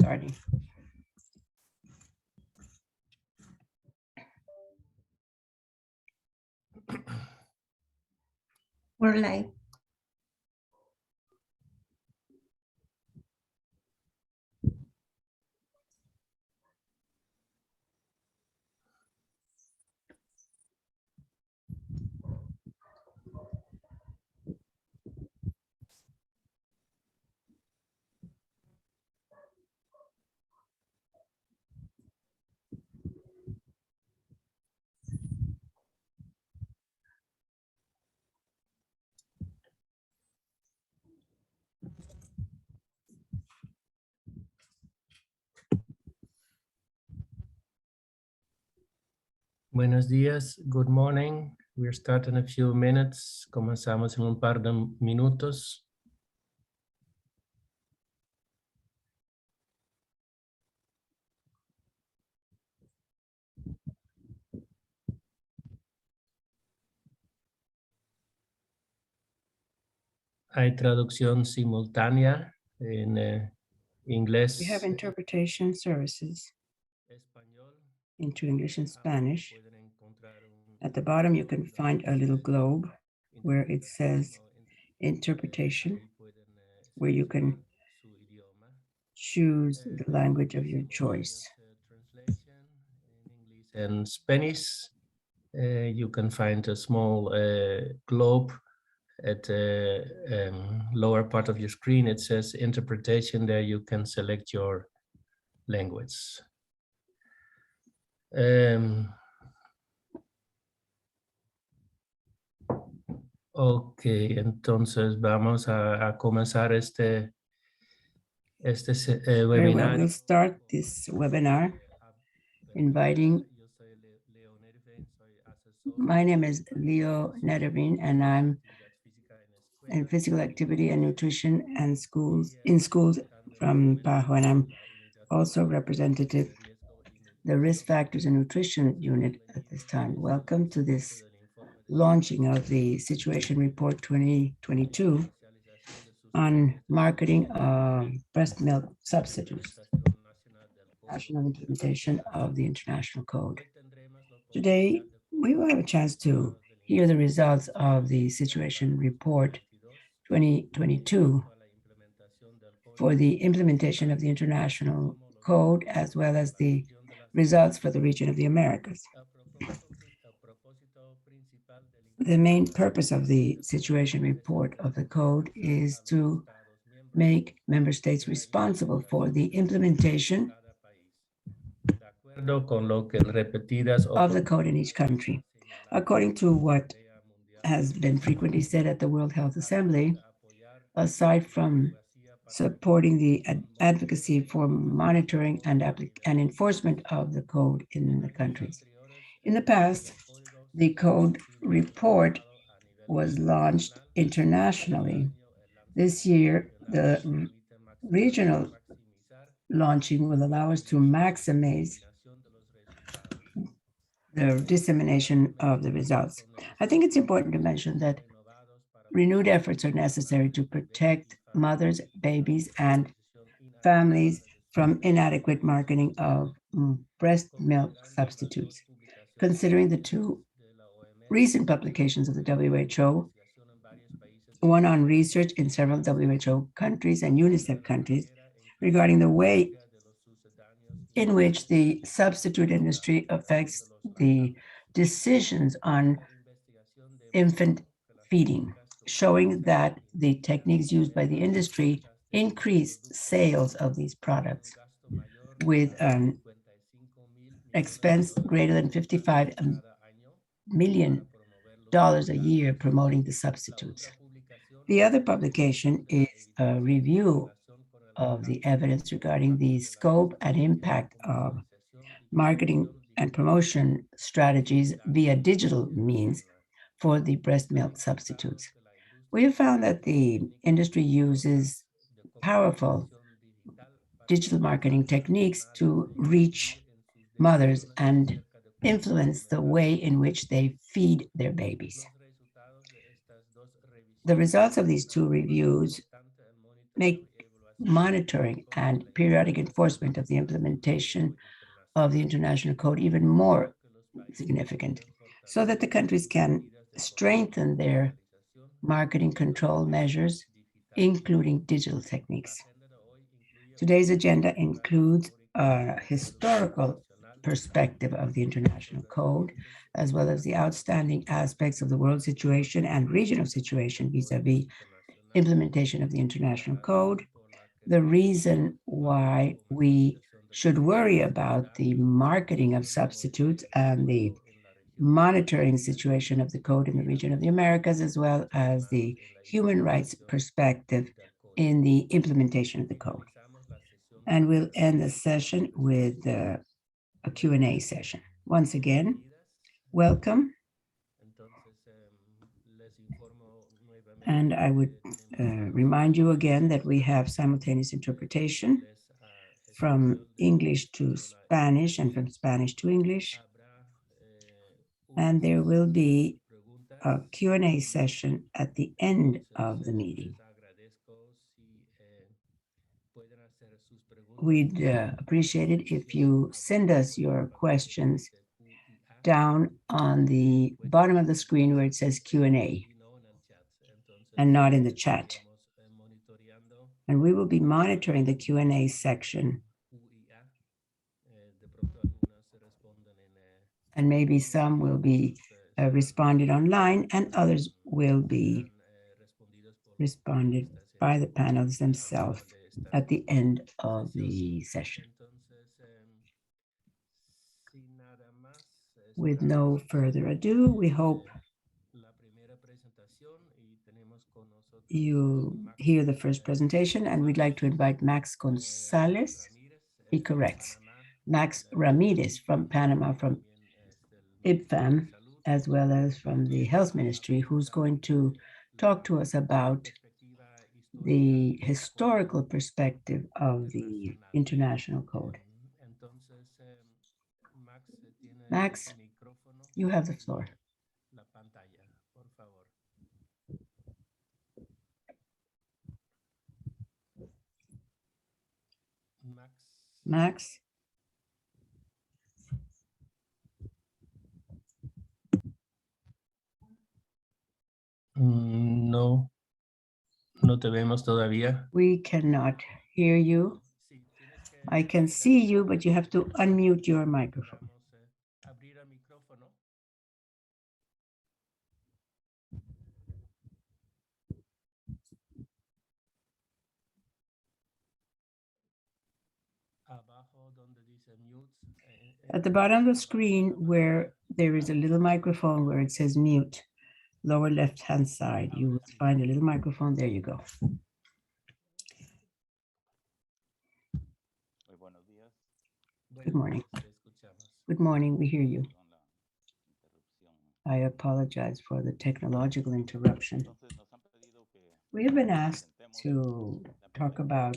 starting. We're live. Buenos días, good morning. We're starting in a few minutes. Comenzamos en un par de minutos. Hay traducción simultánea en inglés. We have interpretation services into English and Spanish. At the bottom, you can find a little globe where it says interpretation, where you can choose the language of your choice. In Spanish, you can find a small globe at the lower part of your screen. It says interpretation. There you can select your language. Ok, entonces vamos a comenzar este Very well, webinar. we'll start this webinar inviting. My name is Leo Nederveen, and I'm in physical activity and nutrition and schools from PAHO, and I'm also representative the risk factors and nutrition unit at this time. Welcome to this launching of the situation report 2022 on marketing of breast milk substitutes, national implementation of the international code. Today, we will have a chance to hear the results of the situation report 2022 for the implementation of the international code, as well as the results for the region of the Americas. The main purpose of the situation report of the code is to make member states responsible for the implementation of the code in each country. According to what has been frequently said at the World Health Assembly, aside from supporting the advocacy for monitoring and enforcement of the code in the countries. In the past, the code report was launched internationally. This year, the regional launching will allow us to maximize the dissemination of the results. I think it's important to mention that renewed efforts are necessary to protect mothers, babies, and families from inadequate marketing of breast milk substitutes. Considering the two recent publications of the WHO, one on research in several WHO countries and Unicef countries regarding the way in which the substitute industry affects the decisions on infant feeding, showing that the techniques used by the industry increased sales of these products with an expense greater than $55 million a year promoting the substitutes. The other publication is a review of the evidence regarding the scope and impact of marketing and promotion strategies via digital means for the breast milk substitutes. We have found that the industry uses powerful digital marketing techniques to reach mothers and influence the way in which they feed their babies. The results of these two reviews make monitoring and periodic enforcement of the implementation of the international code even more significant, so that the countries can strengthen their marketing control measures, including digital techniques. Today's agenda includes a historical perspective of the international code, as well as the outstanding aspects of the world situation and regional situation vis-a-vis implementation of the international code, the reason why we should worry about the marketing of substitutes and the monitoring situation of the code in the region of the Americas, as well as the human rights perspective in the implementation of the code. And we'll end the session with a Q&A session. Once again, welcome. And I would remind you again that we have simultaneous interpretation from English to Spanish and from Spanish to English. And there will be a Q&A session at the end of the meeting. We'd appreciate it if you send us your questions down on the bottom of the screen where it says Q&A and not in the chat. And we will be monitoring the Q&A section. And maybe some will be responded online and others will be responded by the panels themselves at the end of the session. With no further ado, we hope you hear the first presentation, and we'd like to invite Max Gonzalez, he corrects, Max Ramirez from Panama, from IBFAN, as well as from the Health Ministry, who's going to talk to us about the historical perspective of the international code. Max, you have the floor. Max? No, no te vemos todavía. We cannot hear you. I can see you, but you have to unmute your microphone. At the bottom of the screen where there is a little microphone where it says mute, lower left-hand side, you will find a little microphone. There you go. Good morning. Good morning, we hear you. I apologize for the technological interruption. We have been asked to talk about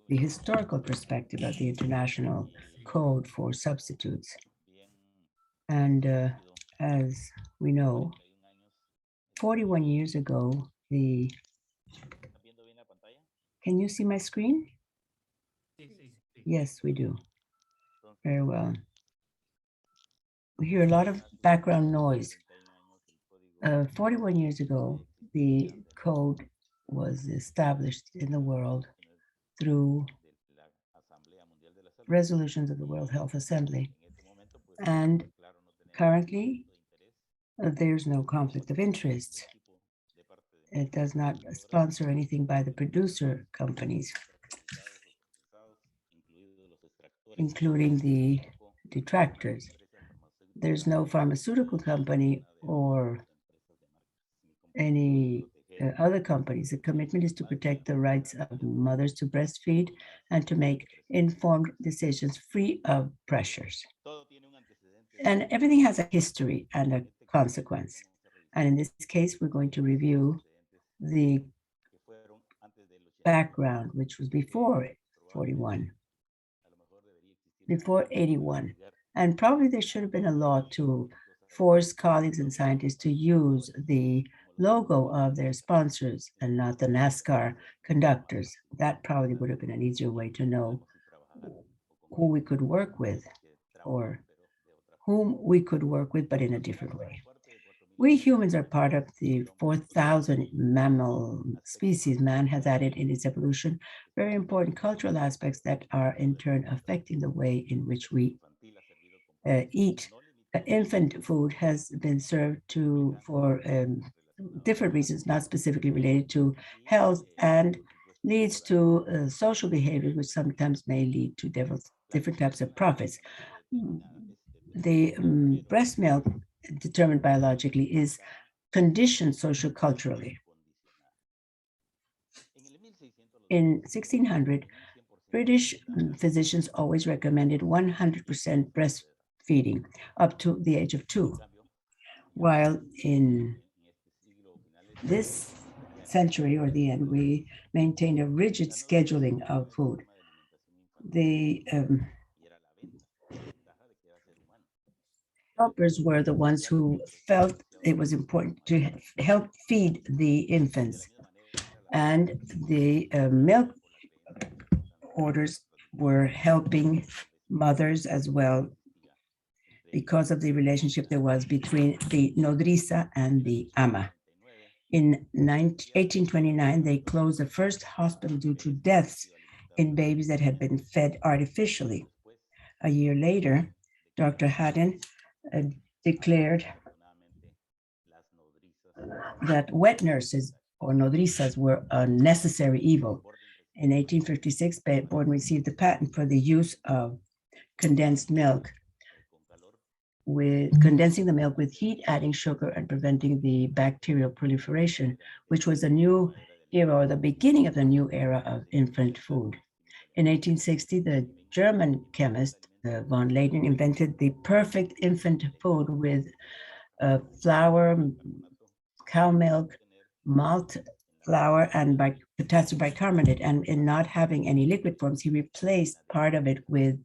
the historical perspective of the international code for substitutes. And as we know, 41 years ago, Can you see my screen? Yes, we do. Very well. We hear a lot of background noise. 41 years ago, the code was established in the world through resolutions of the World Health Assembly. And currently, there's no conflict of interest. It does not sponsor anything by the producer companies, including the detractors. There's no pharmaceutical company or any other companies. The commitment is to protect the rights of mothers to breastfeed and to make informed decisions free of pressures. And everything has a history and a consequence. And in this case, we're going to review the background, which was before 41, before 81. And probably there should have been a law to force colleagues and scientists to use the logo of their sponsors and not the NASCAR conductors. That probably would have been an easier way to know who we could work with or whom we could work with, but in a different way. We humans are part of the 4,000 mammal species man has added in its evolution, very important cultural aspects that are in turn affecting the way in which we eat. Infant food has been served for different reasons, not specifically related to health, and leads to social behaviors, which sometimes may lead to different types of profits. The breast milk, determined biologically, is conditioned socioculturally. In 1600, British physicians always recommended 100% breastfeeding up to the age of 2, while in this century or the end, we maintained a rigid scheduling of food. The helpers were the ones who felt it was important to help feed the infants. And the milk orders were helping mothers as well because of the relationship there was between the nodriza and the ama. In 1829, they closed the first hospital due to deaths in babies that had been fed artificially. A year later, Dr. Haddon declared that wet nurses or nodrizas were a necessary evil. In 1856, Borden received the patent for the use of condensed milk, with condensing the milk with heat, adding sugar, and preventing the bacterial proliferation, which was a new era, or the beginning of the new era of infant food. In 1860, the German chemist von Leyden invented the perfect infant food with flour, cow milk, malt flour, and potassium bicarbonate. And in not having any liquid forms, he replaced part of it with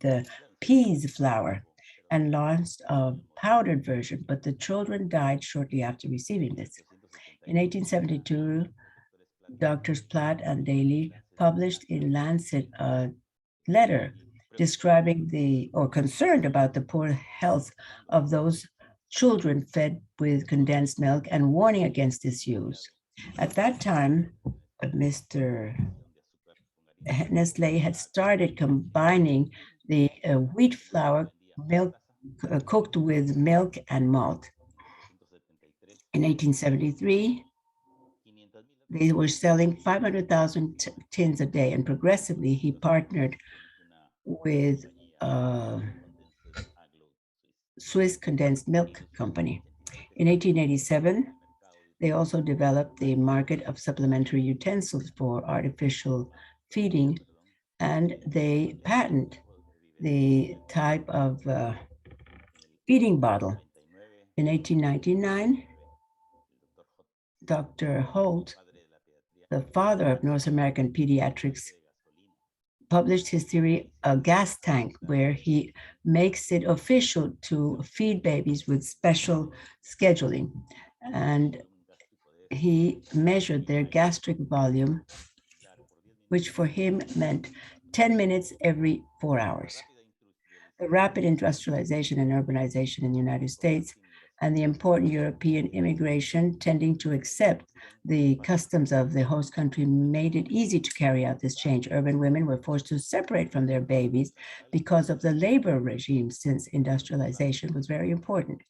peas flour and launched a powdered version, but the children died shortly after receiving this. In 1872, Doctors Platt and Daly published in Lancet a letter describing concerned about the poor health of those children fed with condensed milk and warning against its use. At that time, Mr. Nestle had started combining the wheat flour milk cooked with milk and malt. In 1873, they were selling 500,000 tins a day, and progressively he partnered with a Swiss condensed milk company. In 1887, they also developed the market of supplementary utensils for artificial feeding, and they patent the type of feeding bottle. In 1899, Dr. Holt, the father of North American pediatrics, published his theory, a gas tank, where he makes it official to feed babies with special scheduling. And he measured their gastric volume, which for him meant 10 minutes every 4 hours. The rapid industrialization and urbanization in the United States and the important European immigration tending to accept the customs of the host country made it easy to carry out this change. Urban women were forced to separate from their babies because of the labor regime, since industrialization was very important.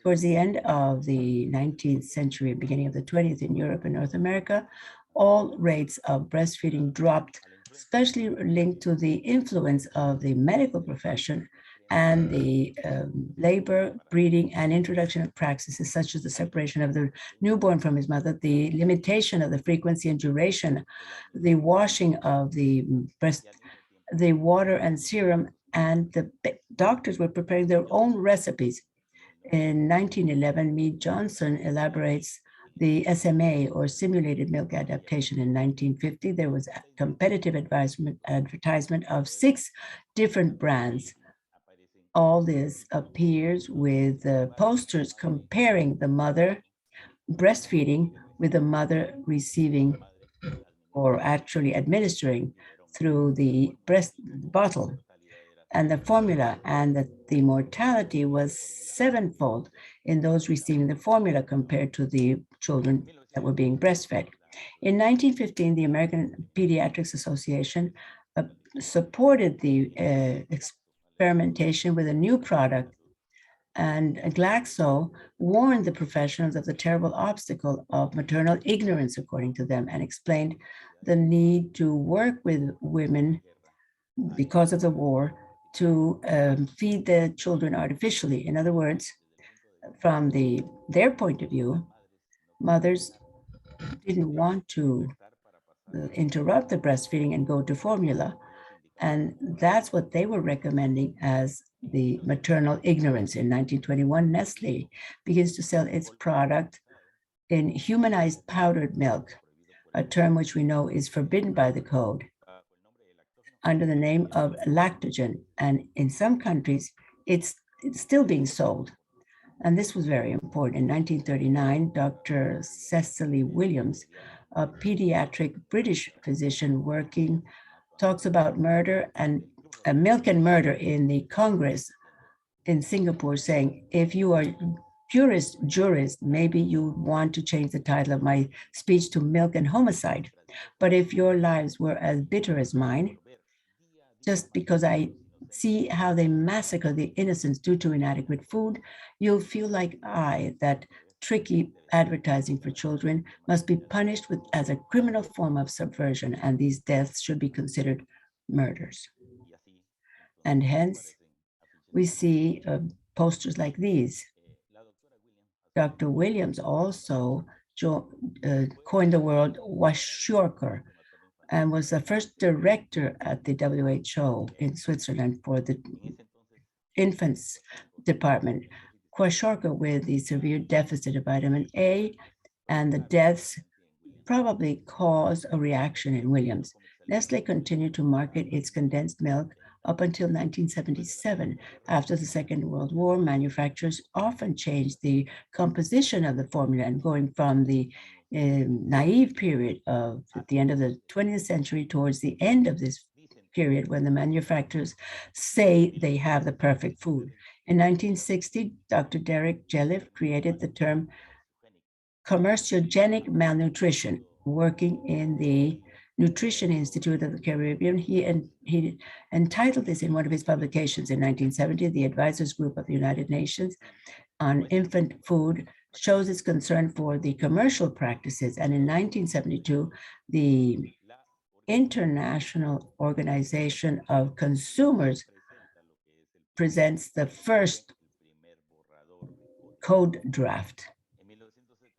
Towards the end of the 19th century, beginning of the 20th in Europe and North America, all rates of breastfeeding dropped, especially linked to the influence of the medical profession and the labor, breeding, and introduction of practices such as the separation of the newborn from his mother, the limitation of the frequency and duration, the washing of the breast, the water and serum, and the doctors were preparing their own recipes. In 1911, Mead Johnson elaborates the SMA, or simulated milk adaptation. In 1950, there was a competitive advertisement of 6 different brands. All this appears with posters comparing the mother breastfeeding with the mother receiving or actually administering through the breast bottle and the formula, and that the mortality was sevenfold in those receiving the formula compared to the children that were being breastfed. In 1915, the American Pediatrics Association supported the experimentation with a new product, and Glaxo warned the professionals of the terrible obstacle of maternal ignorance, according to them, and explained the need to work with women because of the war to feed their children artificially. In other words, from their point of view, mothers didn't want to interrupt the breastfeeding and go to formula. And that's what they were recommending as the maternal ignorance. In 1921, Nestle begins to sell its product in humanized powdered milk, a term which we know is forbidden by the code, under the name of lactogen. And in some countries, it's still being sold. And this was very important. In 1939, Dr. Cecily Williams, a pediatric British physician working, talks about murder and milk and murder in the Congress in Singapore, saying, if you are purist jurist, maybe you want to change the title of my speech to Milk and Homicide. But if your lives were as bitter as mine, just because I see how they massacre the innocents due to inadequate food, you'll feel like I, that tricky advertising for children must be punished with as a criminal form of subversion, and these deaths should be considered murders. And hence, we see posters like these. Dr. Williams also coined the word washiorkor, and was the first director at the WHO in Switzerland for the infants department. Kwashiorkor, with the severe deficit of vitamin A and the deaths, probably caused a reaction in Williams. Nestle continued to market its condensed milk up until 1977. After the Second World War, manufacturers often changed the composition of the formula, and going from the naive period of at the end of the 20th century towards the end of this period when the manufacturers say they have the perfect food. In 1960, Dr. Derek Jelliff created the term commerciogenic malnutrition, working in the Nutrition Institute of the Caribbean. He entitled this in one of his publications in 1970, the Advisors Group of the United Nations on Infant Food shows its concern for the commercial practices. And in 1972, the International Organization of Consumers presents the first code draft.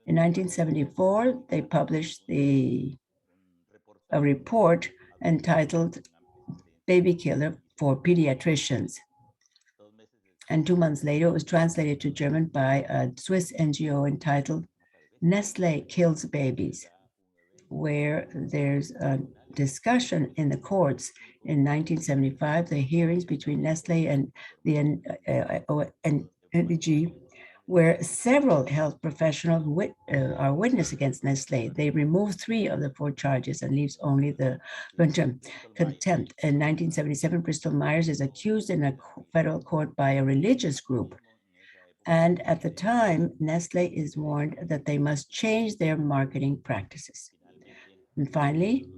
In 1974, they published a report entitled Baby Killer for Pediatricians. And 2 months later, it was translated to German by a Swiss NGO entitled Nestle Kills Babies, where there's a discussion in the courts in 1975, the hearings between Nestle and the NDG, where several health professionals are witness against Nestle. They removed 3 of the 4 charges and leaves only the contempt. In 1977, Bristol Myers is accused in a federal court by a religious group. And at the time, Nestle is warned that they must change their marketing practices. And finally,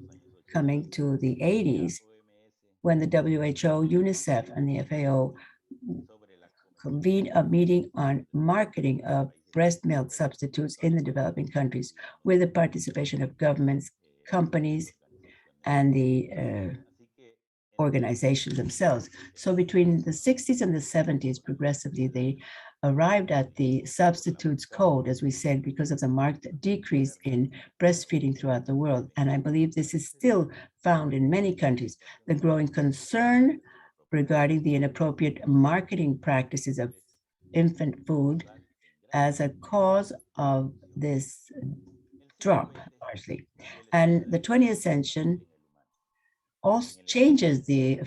coming to the 80s, when the WHO, Unicef, and the FAO convened a meeting on marketing of breast milk substitutes in the developing countries with the participation of governments, companies, and the organizations themselves. So between the 60s and the 70s, progressively, they arrived at the substitutes code, as we said, because of the marked decrease in breastfeeding throughout the world. And I believe this is still found in many countries. The growing concern regarding the inappropriate marketing practices of infant food as a cause of this drop, largely. And the 20th century also changes the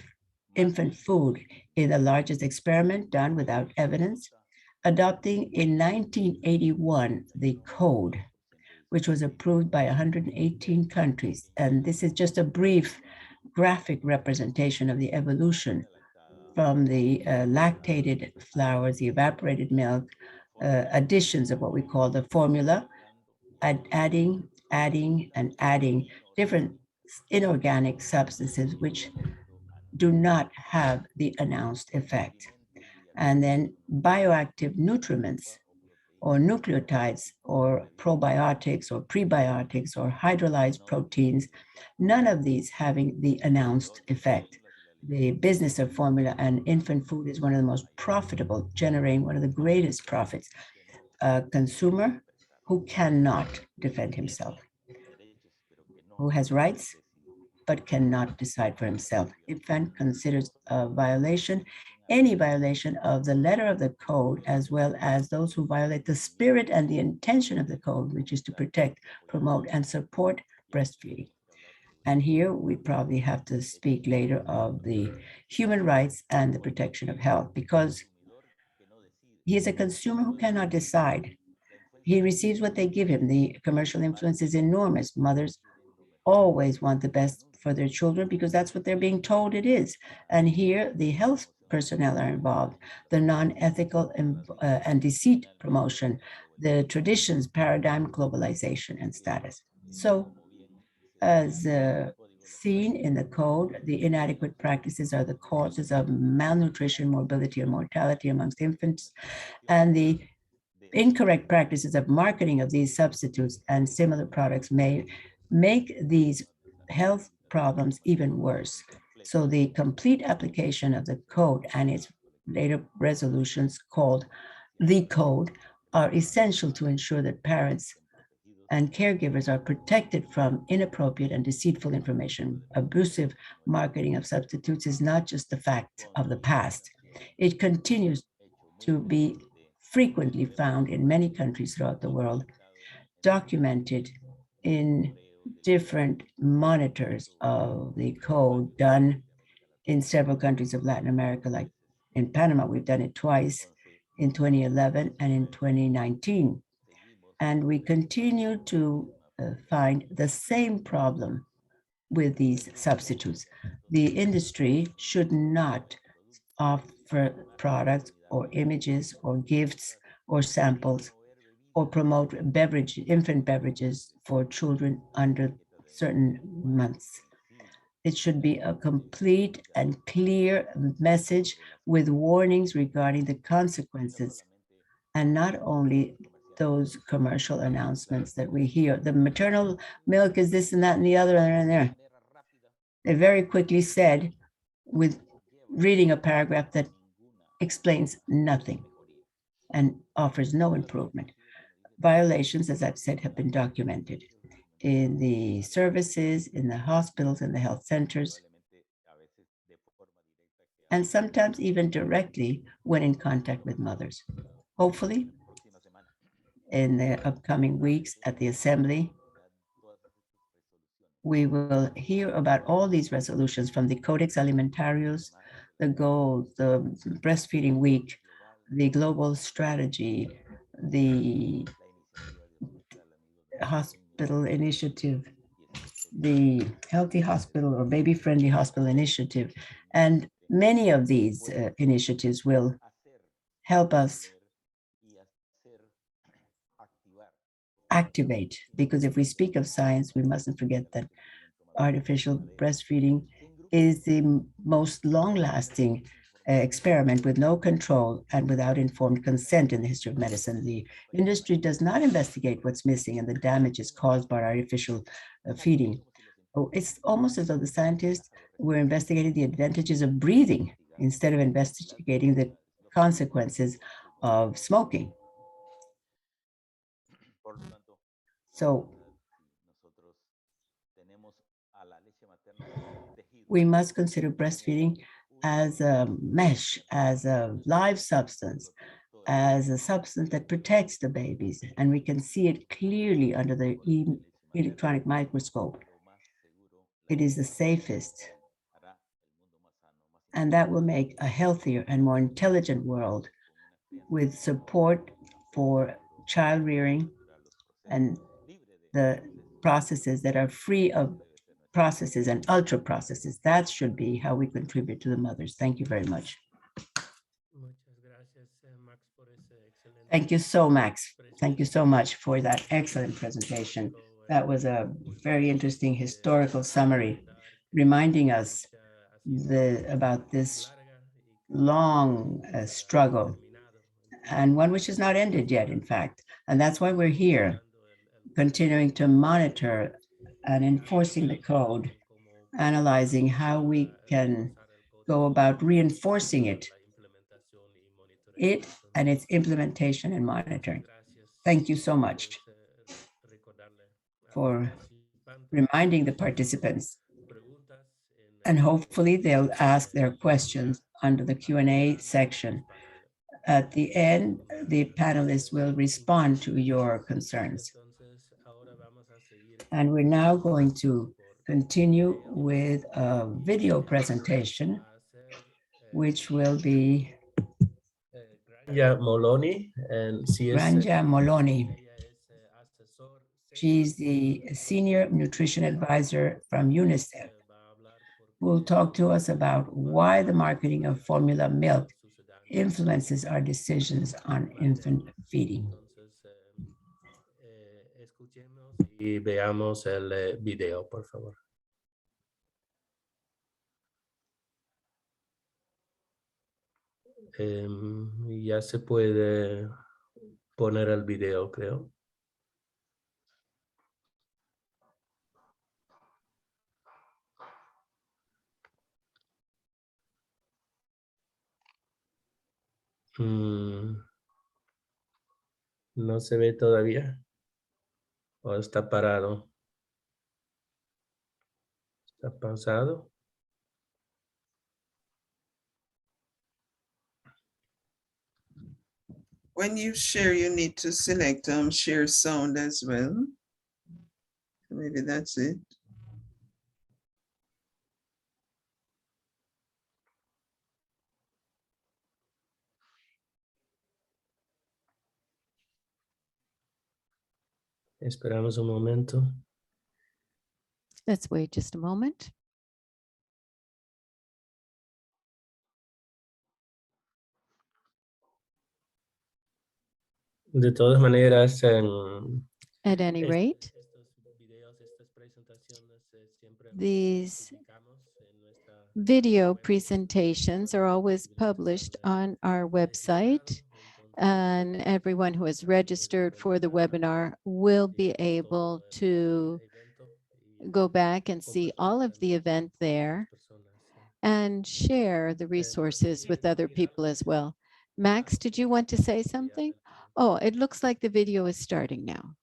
infant food in the largest experiment done without evidence. adopting in 1981 the code, which was approved by 118 countries. And this is just a brief graphic representation of the evolution from the lactated flours, the evaporated milk, additions of what we call the formula, adding different inorganic substances which do not have the announced effect. And then bioactive nutriments or nucleotides or probiotics or prebiotics or hydrolyzed proteins, none of these having the announced effect. The business of formula and infant food is one of the most profitable, generating one of the greatest profits. A consumer who cannot defend himself, who has rights but cannot decide for himself. IBFAN considers a violation, any violation of the letter of the code, as well as those who violate the spirit and the intention of the code, which is to protect, promote, and support breastfeeding. And here we probably have to speak later of the human rights and the protection of health, because he is a consumer who cannot decide. He receives what they give him. The commercial influence is enormous. Mothers always want the best for their children because that's what they're being told it is. And here the health personnel are involved, the non-ethical and deceit promotion, the traditions, paradigm, globalization, and status. So as seen in the code, the inadequate practices are the causes of malnutrition, morbidity, and mortality amongst infants, and the incorrect practices of marketing of these substitutes and similar products may make these health problems even worse. So the complete application of the code and its later resolutions called the code are essential to ensure that parents and caregivers are protected from inappropriate and deceitful information. Abusive marketing of substitutes is not just the fact of the past. It continues to be frequently found in many countries throughout the world, documented in different monitors of the code done in several countries of Latin America, like in Panama, we've done it twice, in 2011 and in 2019. And we continue to find the same problem with these substitutes. The industry should not offer products or images or gifts or samples or promote infant beverages for children under certain months. It should be a complete and clear message with warnings regarding the consequences, and not only those commercial announcements that we hear. The maternal milk is this and that and the other and there. They very quickly said, with reading a paragraph that explains nothing and offers no improvement. Violations, as I've said, have been documented in the services, in the hospitals, in the health centers, and sometimes even directly when in contact with mothers. Hopefully, in the upcoming weeks at the Assembly, we will hear about all these resolutions, from the Codex Alimentarius, the goals, the breastfeeding week, the global strategy, the hospital initiative, the healthy hospital or baby-friendly hospital initiative. And many of these initiatives will help us activate, because if we speak of science, we mustn't forget that artificial breastfeeding is the most long-lasting experiment with no control and without informed consent in the history of medicine. The industry does not investigate what's missing and the damages caused by artificial feeding. It's almost as though the scientists were investigating the advantages of breathing instead of investigating the consequences of smoking. So we must consider breastfeeding as a mesh, as a live substance, as a substance that protects the babies. And we can see it clearly under the electronic microscope. It is the safest. And that will make a healthier and more intelligent world with support for child rearing and the processes that are free of processes and ultra processes. That should be how we contribute to the mothers. Thank you very much. Thank you so, Max. Thank you so much for that excellent presentation. That was a very interesting historical summary, reminding us about this long struggle, and one which has not ended yet, in fact. And that's why we're here, continuing to monitor and enforcing the code, analyzing how we can go about reinforcing it and its implementation and monitoring. Thank you so much for reminding the participants. And hopefully they'll ask their questions under the Q&A section. At the end, the panelists will respond to your concerns. And we're now going to continue with a video presentation, which will be Granja Moloni, and Granja Moloni. She's the Senior Nutrition Advisor from Unicef, who will talk to us about why the marketing of formula milk influences our decisions on infant feeding. Y veamos el video, por favor. Ya se puede poner el video, creo. No se ve todavía. ¿O está parado? ¿Está pausado? When you share, you need to select share sound as well. Maybe that's it. Esperamos un momento. Let's wait just a moment. De todas maneras, At any rate, these video presentations are always published on our website, and everyone who is registered for the webinar will be able to go back and see all of the event there and share the resources with other people as well. Max, did you want to say something? Oh, it looks like the video is starting now.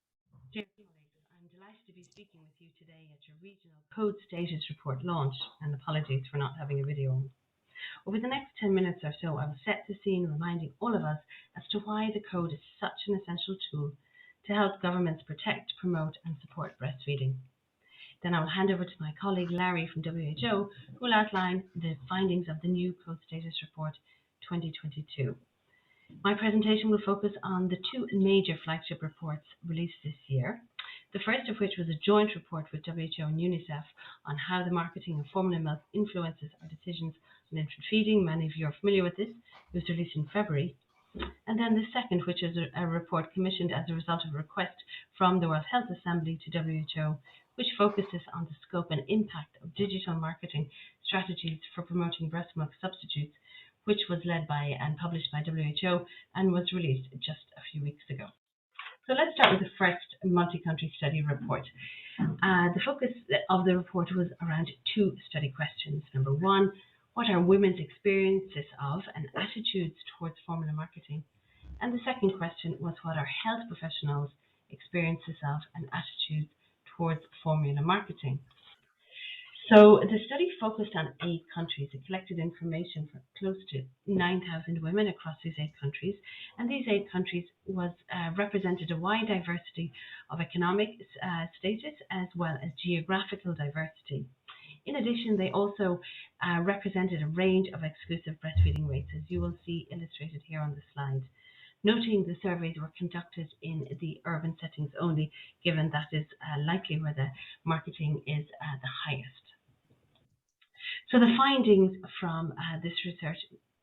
Dear colleagues, I'm delighted to be speaking with you today at your regional code status report launch, and apologies for not having a video on. Over the next 10 minutes or so, I will set the scene, reminding all of us as to why the code is such an essential tool to help governments protect, promote and support breastfeeding. Then I will hand over to my colleague Larry from WHO, who will outline the findings of the new Code Status Report 2022. My presentation will focus on the two major flagship reports released this year, the first of which was a joint report with WHO and Unicef on how the marketing of formula milk influences our decisions on infant feeding. Many of you are familiar with this. It was released in February. And then the second, which is a report commissioned as a result of a request from the World Health Assembly to WHO, which focuses on the scope and impact of digital marketing strategies for promoting breast milk substitutes, which was led by and published by WHO and was released just a few weeks ago. So let's start with the first multi-country study report. The focus of the report was around two study questions. Number one, what are women's experiences of and attitudes towards formula marketing? And the second question was, what are health professionals' experiences of and attitudes towards formula marketing? So the study focused on 8 countries. It collected information from close to 9,000 women across these 8 countries. And these 8 countries represented a wide diversity of economic status as well as geographical diversity. In addition, they also represented a range of exclusive breastfeeding rates, as you will see illustrated here on the slide. noting the surveys were conducted in the urban settings only, given that is likely where the marketing is the highest. So the findings from this research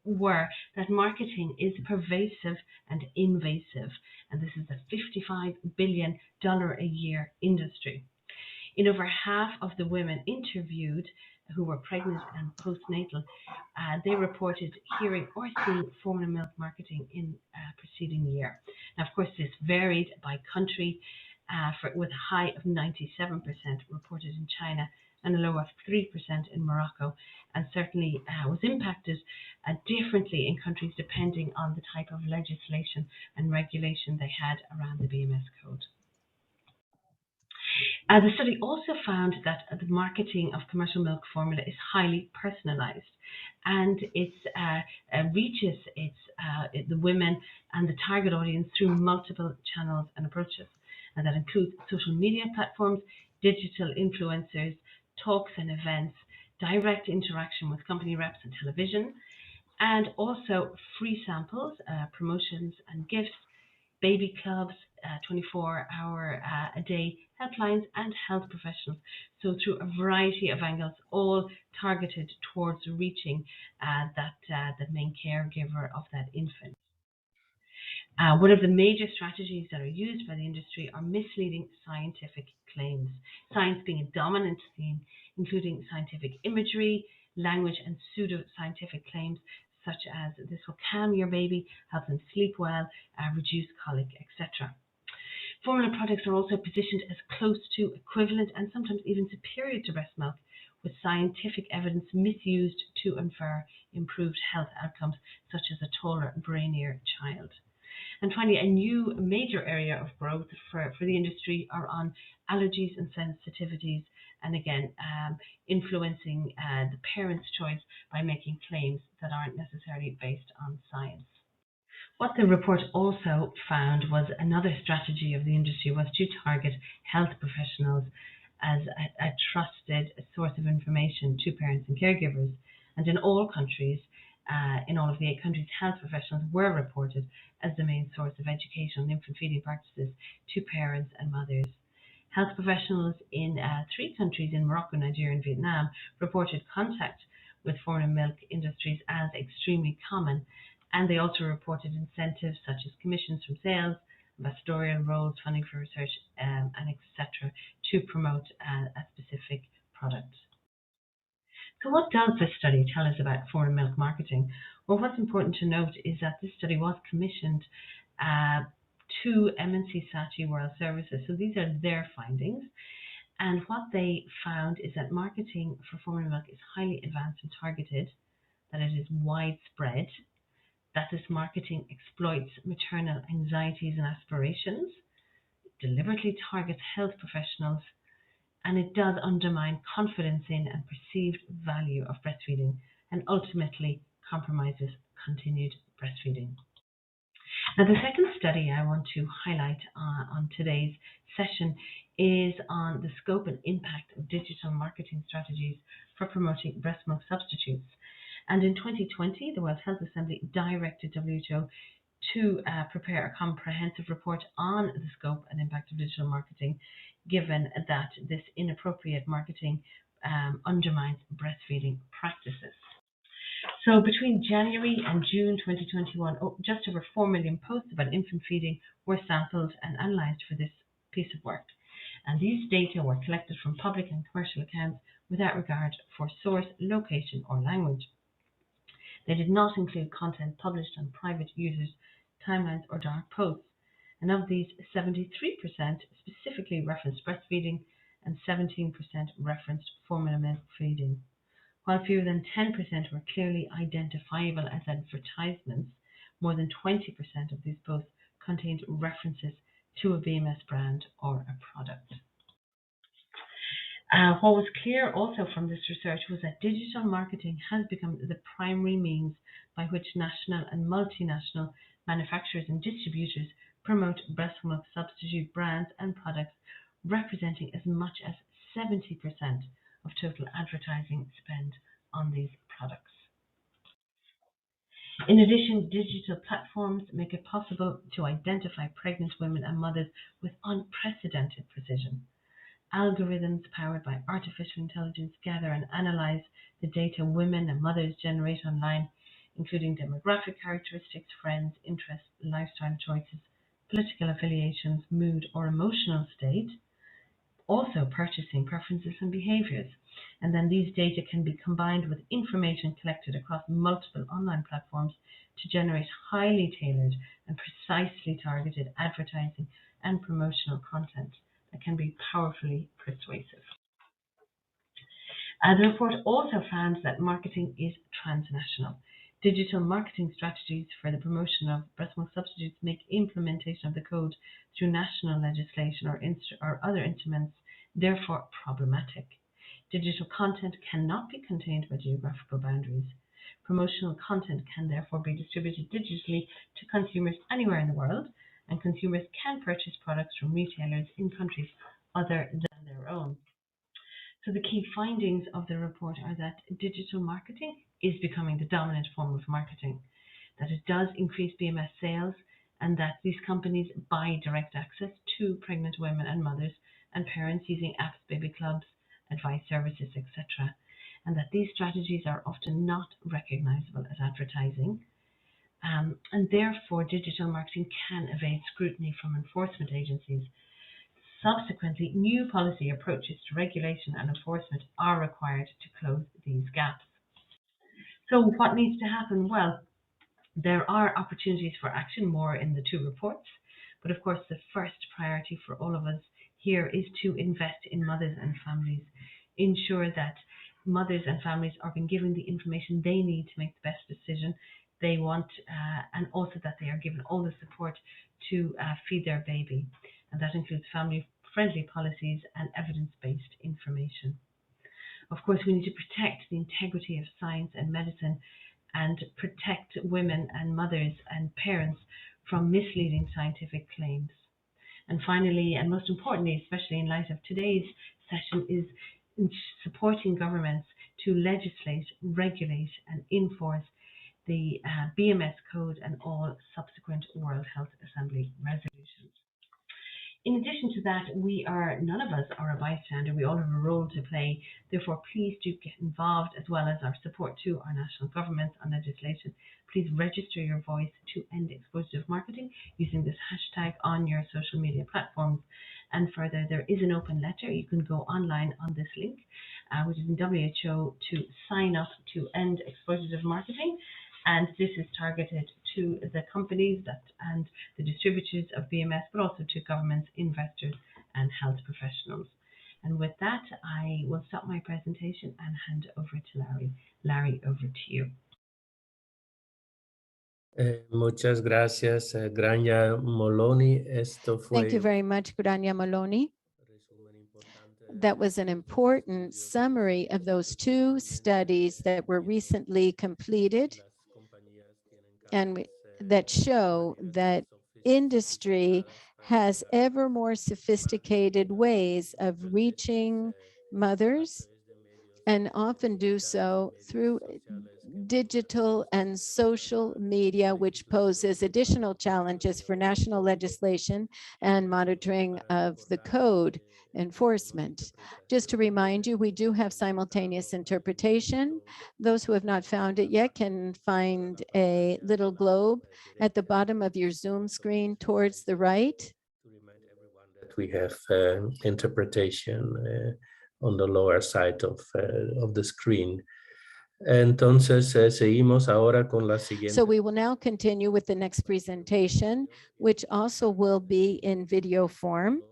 were that marketing is pervasive and invasive, and this is a $55 billion a year industry. In over half of the women interviewed who were pregnant and postnatal, they reported hearing or seeing formula milk marketing in preceding year. Now, of course, this varied by country, with a high of 97% reported in China and a low of 3% in Morocco, and certainly was impacted differently in countries depending on the type of legislation and regulation they had around the BMS code. The study also found that the marketing of commercial milk formula is highly personalized, and it reaches the women and the target audience through multiple channels and approaches. And that includes social media platforms, digital influencers, talks and events, direct interaction with company reps and television, and also free samples, promotions and gifts, baby clubs, 24-hour a day helplines, and health professionals. So through a variety of angles, all targeted towards reaching the main caregiver of that infant. One of the major strategies that are used by the industry are misleading scientific claims, science being a dominant theme, including scientific imagery, language, and pseudo-scientific claims such as this will calm your baby, help them sleep well, reduce colic, etc. Formula products are also positioned as close to, equivalent, and sometimes even superior to breast milk, with scientific evidence misused to infer improved health outcomes such as a taller, brainier child. And finally, a new major area of growth for the industry are on allergies and sensitivities, and again, influencing the parent's choice by making claims that aren't necessarily based on science. What the report also found was another strategy of the industry was to target health professionals as a trusted source of information to parents and caregivers. And in all countries, in all of the 8 countries, health professionals were reported as the main source of education on infant feeding practices to parents and mothers. Health professionals in 3 countries, in Morocco, Nigeria, and Vietnam, reported contact with formula milk industries as extremely common, and they also reported incentives such as commissions from sales, ambassadorial roles, funding for research, and etc. to promote a specific product. So what does this study tell us about formula milk marketing? Well, what's important to note is that this study was commissioned to MNC Saatchi World Services. So these are their findings. And what they found is that marketing for formula milk is highly advanced and targeted, that it is widespread, that this marketing exploits maternal anxieties and aspirations, deliberately targets health professionals, and it does undermine confidence in and perceived value of breastfeeding, and ultimately compromises continued breastfeeding. Now, the second study I want to highlight on today's session is on the scope and impact of digital marketing strategies for promoting breast milk substitutes. And in 2020, the World Health Assembly directed WHO to prepare a comprehensive report on the scope and impact of digital marketing, given that this inappropriate marketing undermines breastfeeding practices. So between January and June 2021, just over 4 million posts about infant feeding were sampled and analysed for this piece of work. And these data were collected from public and commercial accounts without regard for source, location, or language. They did not include content published on private users' timelines or dark posts. And of these, 73% specifically referenced breastfeeding and 17% referenced formula milk feeding. While fewer than 10% were clearly identifiable as advertisements, more than 20% of these posts contained references to a BMS brand or a product. What was clear also from this research was that digital marketing has become the primary means by which national and multinational manufacturers and distributors promote breast milk substitute brands and products, representing as much as 70% of total advertising spend on these products. In addition, digital platforms make it possible to identify pregnant women and mothers with unprecedented precision. Algorithms powered by artificial intelligence gather and analyze the data women and mothers generate online, including demographic characteristics, friends, interests, lifestyle choices, political affiliations, mood, or emotional state, also purchasing preferences and behaviors. And then these data can be combined with information collected across multiple online platforms to generate highly tailored and precisely targeted advertising and promotional content that can be powerfully persuasive. The report also found that marketing is transnational. Digital marketing strategies for the promotion of breast milk substitutes make implementation of the code through national legislation or other instruments therefore problematic. Digital content cannot be contained by geographical boundaries. Promotional content can therefore be distributed digitally to consumers anywhere in the world, and consumers can purchase products from retailers in countries other than their own. So the key findings of the report are that digital marketing is becoming the dominant form of marketing, that it does increase BMS sales, and that these companies buy direct access to pregnant women and mothers and parents using apps, baby clubs, advice services, etc., and that these strategies are often not recognizable as advertising. And therefore, digital marketing can evade scrutiny from enforcement agencies. Subsequently, new policy approaches to regulation and enforcement are required to close these gaps. So what needs to happen? Well, there are opportunities for action, more in the two reports, but of course the first priority for all of us here is to invest in mothers and families, ensure that mothers and families are being given the information they need to make the best decision they want, and also that they are given all the support to feed their baby, and that includes family-friendly policies and evidence-based information. Of course, we need to protect the integrity of science and medicine and protect women and mothers and parents from misleading scientific claims. And finally, and most importantly, especially in light of today's session, is supporting governments to legislate, regulate and enforce the BMS code and all subsequent World Health Assembly resolutions. In addition to that, none of us are a bystander. We all have a role to play. Therefore, please do get involved, as well as our support to our national governments on legislation. Please register your voice to end exploitative marketing using this hashtag on your social media platforms. And further, there is an open letter. You can go online on this link, which is in WHO, to sign up to end exploitative marketing. And this is targeted to the companies and the distributors of BMS, but also to governments, investors, and health professionals. And with that, I will stop my presentation and hand over to Larry. Larry, over to you. Muchas gracias, Grania Moloni. Thank you very much, Grania Moloni. That was an important summary of those two studies that were recently completed and that show that industry has ever more sophisticated ways of reaching mothers, and often do so through digital and social media, which poses additional challenges for national legislation and monitoring of the code enforcement. Just to remind you, we do have simultaneous interpretation. Those who have not found it yet can find a little globe at the bottom of your Zoom screen towards the right. To remind everyone that we have interpretation on the lower side of the screen. Entonces, seguimos ahora con la siguiente. So we will now continue with the next presentation, which also will be in video form,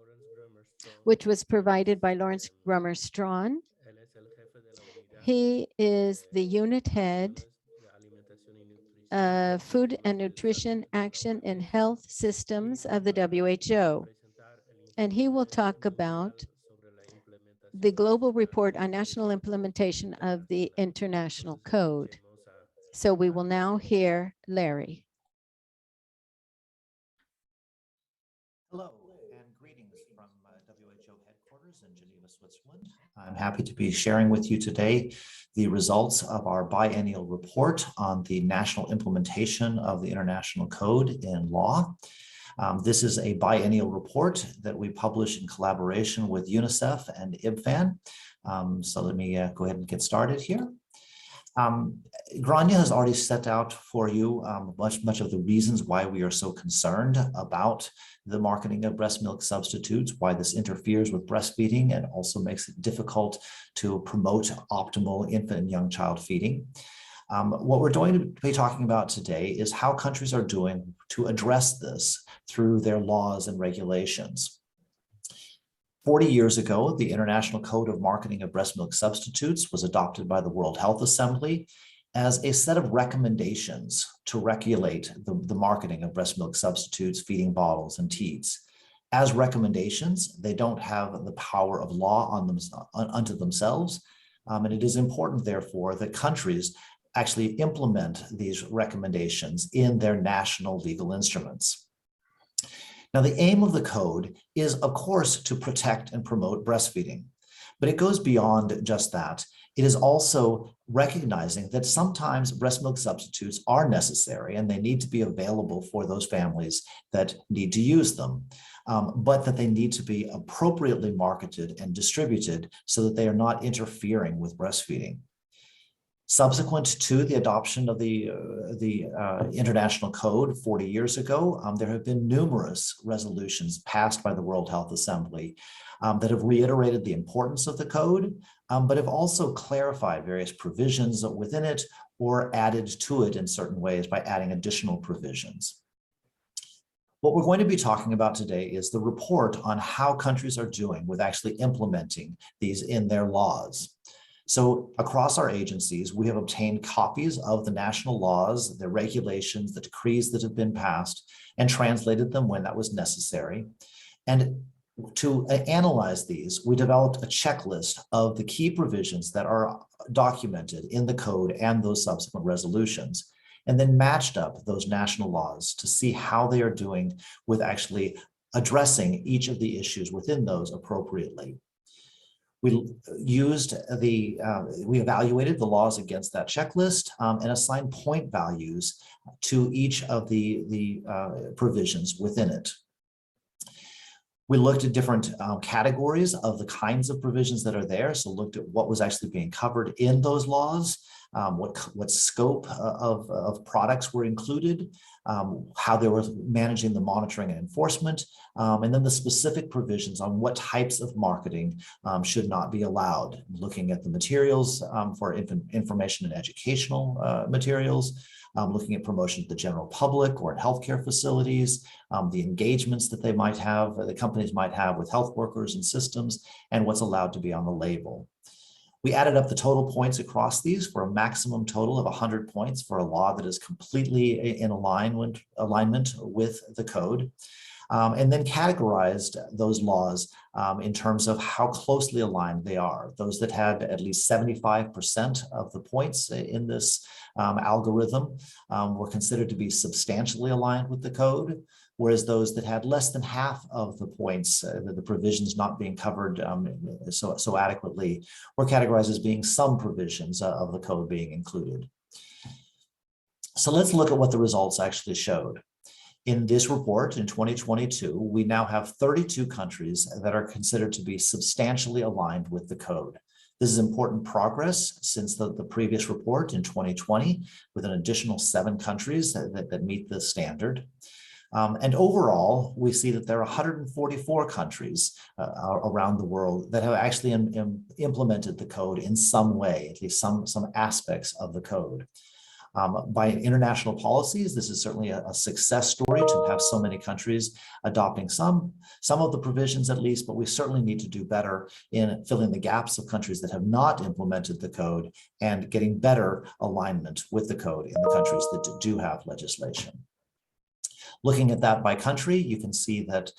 which was provided by Lawrence Grummer-Strawn. He is the unit head of Food and Nutrition Action in Health Systems of the WHO. And he will talk about the global report on national implementation of the international code. So we will now hear Larry. Hello and greetings from WHO headquarters in Geneva, Switzerland. I'm happy to be sharing with you today the results of our biennial report on the national implementation of the International Code in Law. This is a biennial report that we publish in collaboration with Unicef and IBFAN. So let me go ahead and get started here. Grania has already set out for you much of the reasons why we are so concerned about the marketing of breast milk substitutes, why this interferes with breastfeeding and also makes it difficult to promote optimal infant and young child feeding. What we're going to be talking about today is how countries are doing to address this through their laws and regulations. 40 years ago, the International Code of Marketing of Breast Milk Substitutes was adopted by the World Health Assembly as a set of recommendations to regulate the marketing of breast milk substitutes, feeding bottles, and teats. As recommendations, they don't have the power of law unto themselves, and it is important, therefore, that countries actually implement these recommendations in their national legal instruments. Now, the aim of the code is, of course, to protect and promote breastfeeding, but it goes beyond just that. It is also recognizing that sometimes breast milk substitutes are necessary and they need to be available for those families that need to use them, but that they need to be appropriately marketed and distributed so that they are not interfering with breastfeeding. Subsequent to the adoption of the International Code 40 years ago, there have been numerous resolutions passed by the World Health Assembly that have reiterated the importance of the code, but have also clarified various provisions within it or added to it in certain ways by adding additional provisions. What we're going to be talking about today is the report on how countries are doing with actually implementing these in their laws. So across our agencies, we have obtained copies of the national laws, the regulations, the decrees that have been passed, and translated them when that was necessary. And to analyze these, we developed a checklist of the key provisions that are documented in the code and those subsequent resolutions, and then matched up those national laws to see how they are doing with actually addressing each of the issues within those appropriately. We evaluated the laws against that checklist and assigned point values to each of the provisions within it. We looked at different categories of the kinds of provisions that are there. So looked at what was actually being covered in those laws, what scope of products were included, how they were managing the monitoring and enforcement, and then the specific provisions on what types of marketing should not be allowed, looking at the materials for information and educational materials, looking at promotion to the general public or at healthcare facilities, the engagements that they might have, the companies might have with health workers and systems, and what's allowed to be on the label. We added up the total points across these for a maximum total of 100 points for a law that is completely in alignment with the code, and then categorized those laws in terms of how closely aligned they are. Those that had at least 75% of the points in this algorithm were considered to be substantially aligned with the code, whereas those that had less than half of the points, the provisions not being covered so adequately, were categorized as being some provisions of the code being included. So let's look at what the results actually showed. In this report in 2022, we now have 32 countries that are considered to be substantially aligned with the code. This is important progress since the previous report in 2020, with an additional 7 countries that meet the standard. And overall, we see that there are 144 countries around the world that have actually implemented the code in some way, at least some aspects of the code. By international policies, this is certainly a success story to have so many countries adopting some of the provisions at least, but we certainly need to do better in filling the gaps of countries that have not implemented the code and getting better alignment with the code in the countries that do have legislation. Looking at that by country, you can see that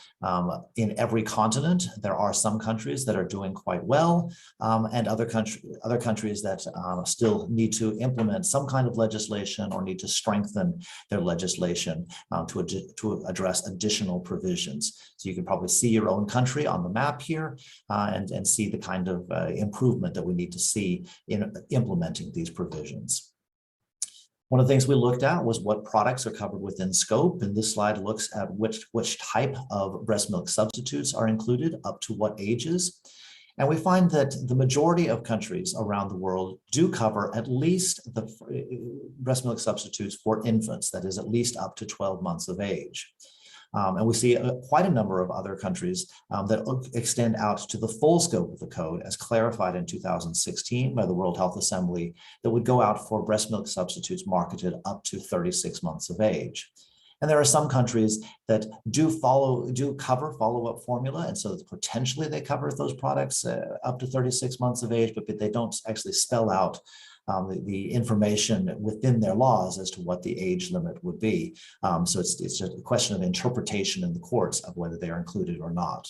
in every continent, there are some countries that are doing quite well, and other countries that still need to implement some kind of legislation or need to strengthen their legislation to address additional provisions. So you can probably see your own country on the map here and see the kind of improvement that we need to see in implementing these provisions. One of the things we looked at was what products are covered within scope, and this slide looks at which type of breast milk substitutes are included, up to what ages. And we find that the majority of countries around the world do cover at least the breast milk substitutes for infants, that is at least up to 12 months of age. And we see quite a number of other countries that extend out to the full scope of the code as clarified in 2016 by the World Health Assembly that would go out for breast milk substitutes marketed up to 36 months of age. And there are some countries that do cover follow-up formula, and so potentially they cover those products up to 36 months of age, but they don't actually spell out the information within their laws as to what the age limit would be. So it's a question of interpretation in the courts of whether they are included or not.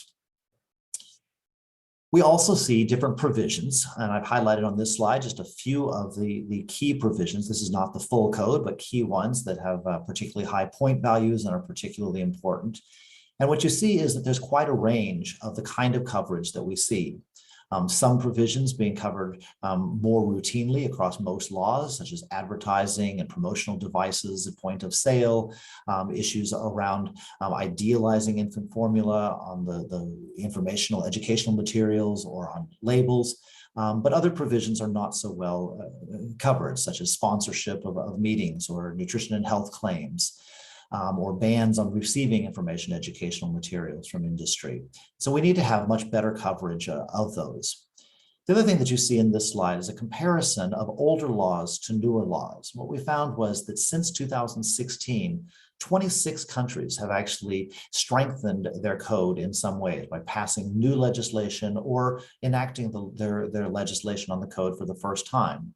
We also see different provisions, and I've highlighted on this slide just a few of the key provisions. This is not the full code, but key ones that have particularly high point values and are particularly important. And what you see is that there's quite a range of the kind of coverage that we see. Some provisions being covered more routinely across most laws, such as advertising and promotional devices at point of sale, issues around idealizing infant formula on the informational educational materials or on labels. But other provisions are not so well covered, such as sponsorship of meetings or nutrition and health claims. Or bans on receiving information educational materials from industry. So we need to have much better coverage of those. The other thing that you see in this slide is a comparison of older laws to newer laws. What we found was that since 2016, 26 countries have actually strengthened their code in some ways by passing new legislation or enacting their legislation on the code for the first time.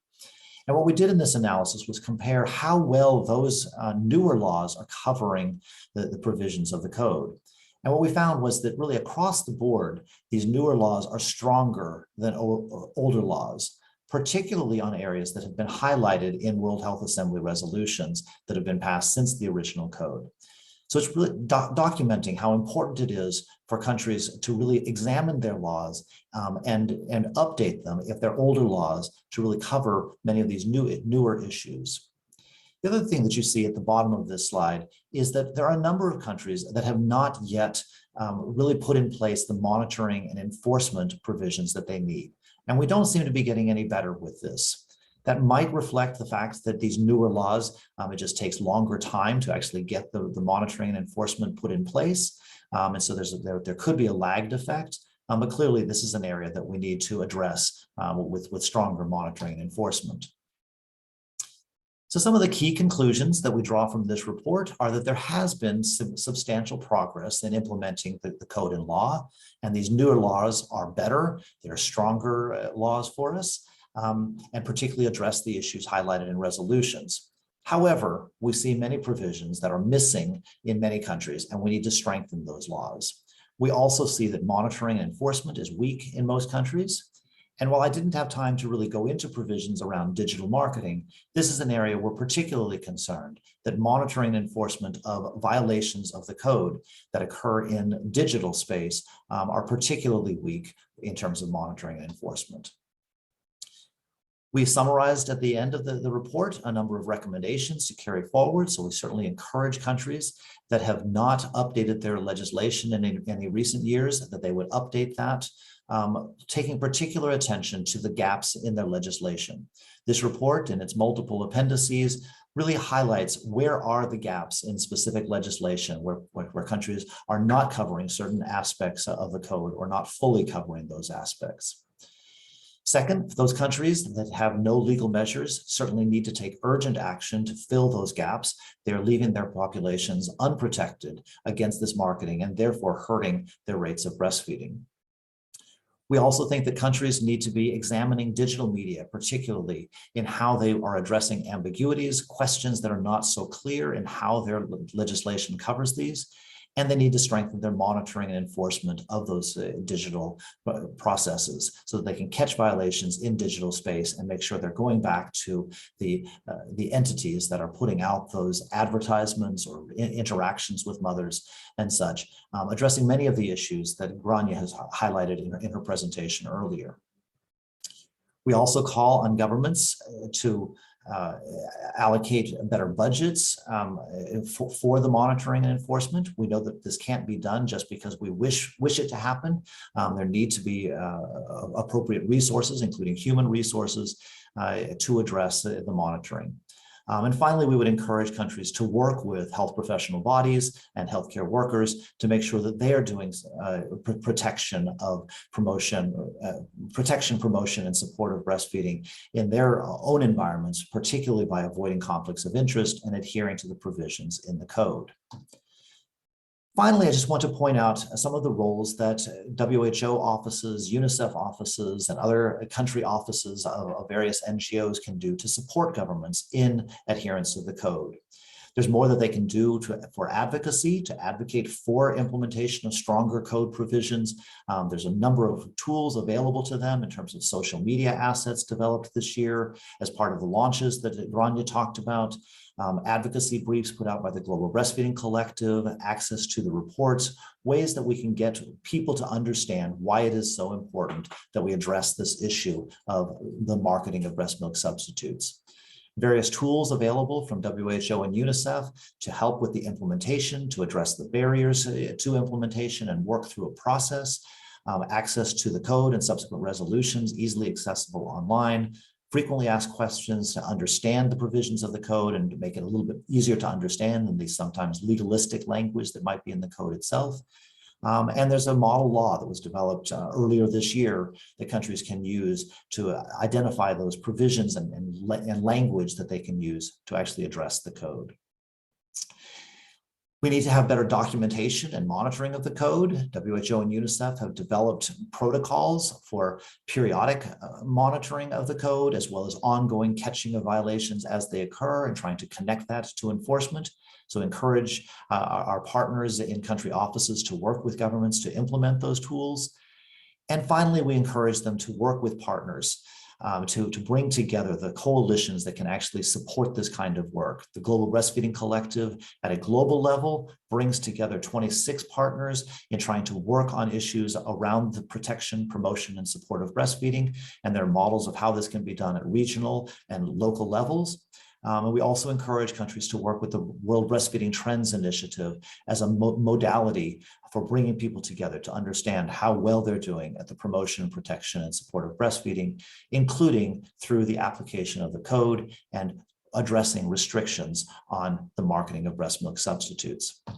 And what we did in this analysis was compare how well those newer laws are covering the provisions of the code. And what we found was that really across the board, these newer laws are stronger than older laws, particularly on areas that have been highlighted in World Health Assembly resolutions that have been passed since the original code. So it's really documenting how important it is for countries to really examine their laws and update them if they're older laws to really cover many of these newer issues. The other thing that you see at the bottom of this slide is that there are a number of countries that have not yet really put in place the monitoring and enforcement provisions that they need. And we don't seem to be getting any better with this. That might reflect the fact that these newer laws, it just takes longer time to actually get the monitoring and enforcement put in place. And so there could be a lagged effect, but clearly this is an area that we need to address with stronger monitoring and enforcement. So some of the key conclusions that we draw from this report are that there has been substantial progress in implementing the code in law, and these newer laws are better, they're stronger laws for us. And particularly address the issues highlighted in resolutions. However, we see many provisions that are missing in many countries, and we need to strengthen those laws. We also see that monitoring and enforcement is weak in most countries. And while I didn't have time to really go into provisions around digital marketing, this is an area we're particularly concerned that monitoring and enforcement of violations of the code that occur in digital space are particularly weak in terms of monitoring and enforcement. We summarized at the end of the report a number of recommendations to carry forward. So we certainly encourage countries that have not updated their legislation in any recent years that they would update that, taking particular attention to the gaps in their legislation. This report and its multiple appendices really highlights where are the gaps in specific legislation where countries are not covering certain aspects of the code or not fully covering those aspects. Second, those countries that have no legal measures certainly need to take urgent action to fill those gaps. They're leaving their populations unprotected against this marketing and therefore hurting their rates of breastfeeding. We also think that countries need to be examining digital media, particularly in how they are addressing ambiguities, questions that are not so clear in how their legislation covers these. And they need to strengthen their monitoring and enforcement of those digital processes so that they can catch violations in digital space and make sure they're going back to the entities that are putting out those advertisements or interactions with mothers and such, addressing many of the issues that Grania has highlighted in her presentation earlier. We also call on governments to allocate better budgets for the monitoring and enforcement. We know that this can't be done just because we wish it to happen. There need to be appropriate resources, including human resources, to address the monitoring. And finally, we would encourage countries to work with health professional bodies and healthcare workers to make sure that they are doing protection, promotion, and support of breastfeeding in their own environments, particularly by avoiding conflicts of interest and adhering to the provisions in the code. Finally, I just want to point out some of the roles that WHO offices, Unicef offices, and other country offices of various NGOs can do to support governments in adherence to the code. There's more that they can do for advocacy, to advocate for implementation of stronger code provisions. There's a number of tools available to them in terms of social media assets developed this year as part of the launches that Grania talked about. Advocacy briefs put out by the Global Breastfeeding Collective, access to the reports, ways that we can get people to understand why it is so important that we address this issue of the marketing of breast milk substitutes. Various tools available from WHO and Unicef to help with the implementation, to address the barriers to implementation and work through a process, access to the code and subsequent resolutions easily accessible online, frequently asked questions to understand the provisions of the code and to make it a little bit easier to understand than the sometimes legalistic language that might be in the code itself. And there's a model law that was developed earlier this year that countries can use to identify those provisions and language that they can use to actually address the code. We need to have better documentation and monitoring of the code. WHO and Unicef have developed protocols for periodic monitoring of the code, as well as ongoing catching of violations as they occur and trying to connect that to enforcement. So encourage our partners in country offices to work with governments to implement those tools. And finally, we encourage them to work with partners to bring together the coalitions that can actually support this kind of work. The Global Breastfeeding Collective at a global level brings together 26 partners in trying to work on issues around the protection, promotion, and support of breastfeeding, and there are models of how this can be done at regional and local levels. And we also encourage countries to work with the World Breastfeeding Trends Initiative as a modality for bringing people together to understand how well they're doing at the promotion, protection, and support of breastfeeding, including through the application of the code and addressing restrictions on the marketing of breast milk substitutes. I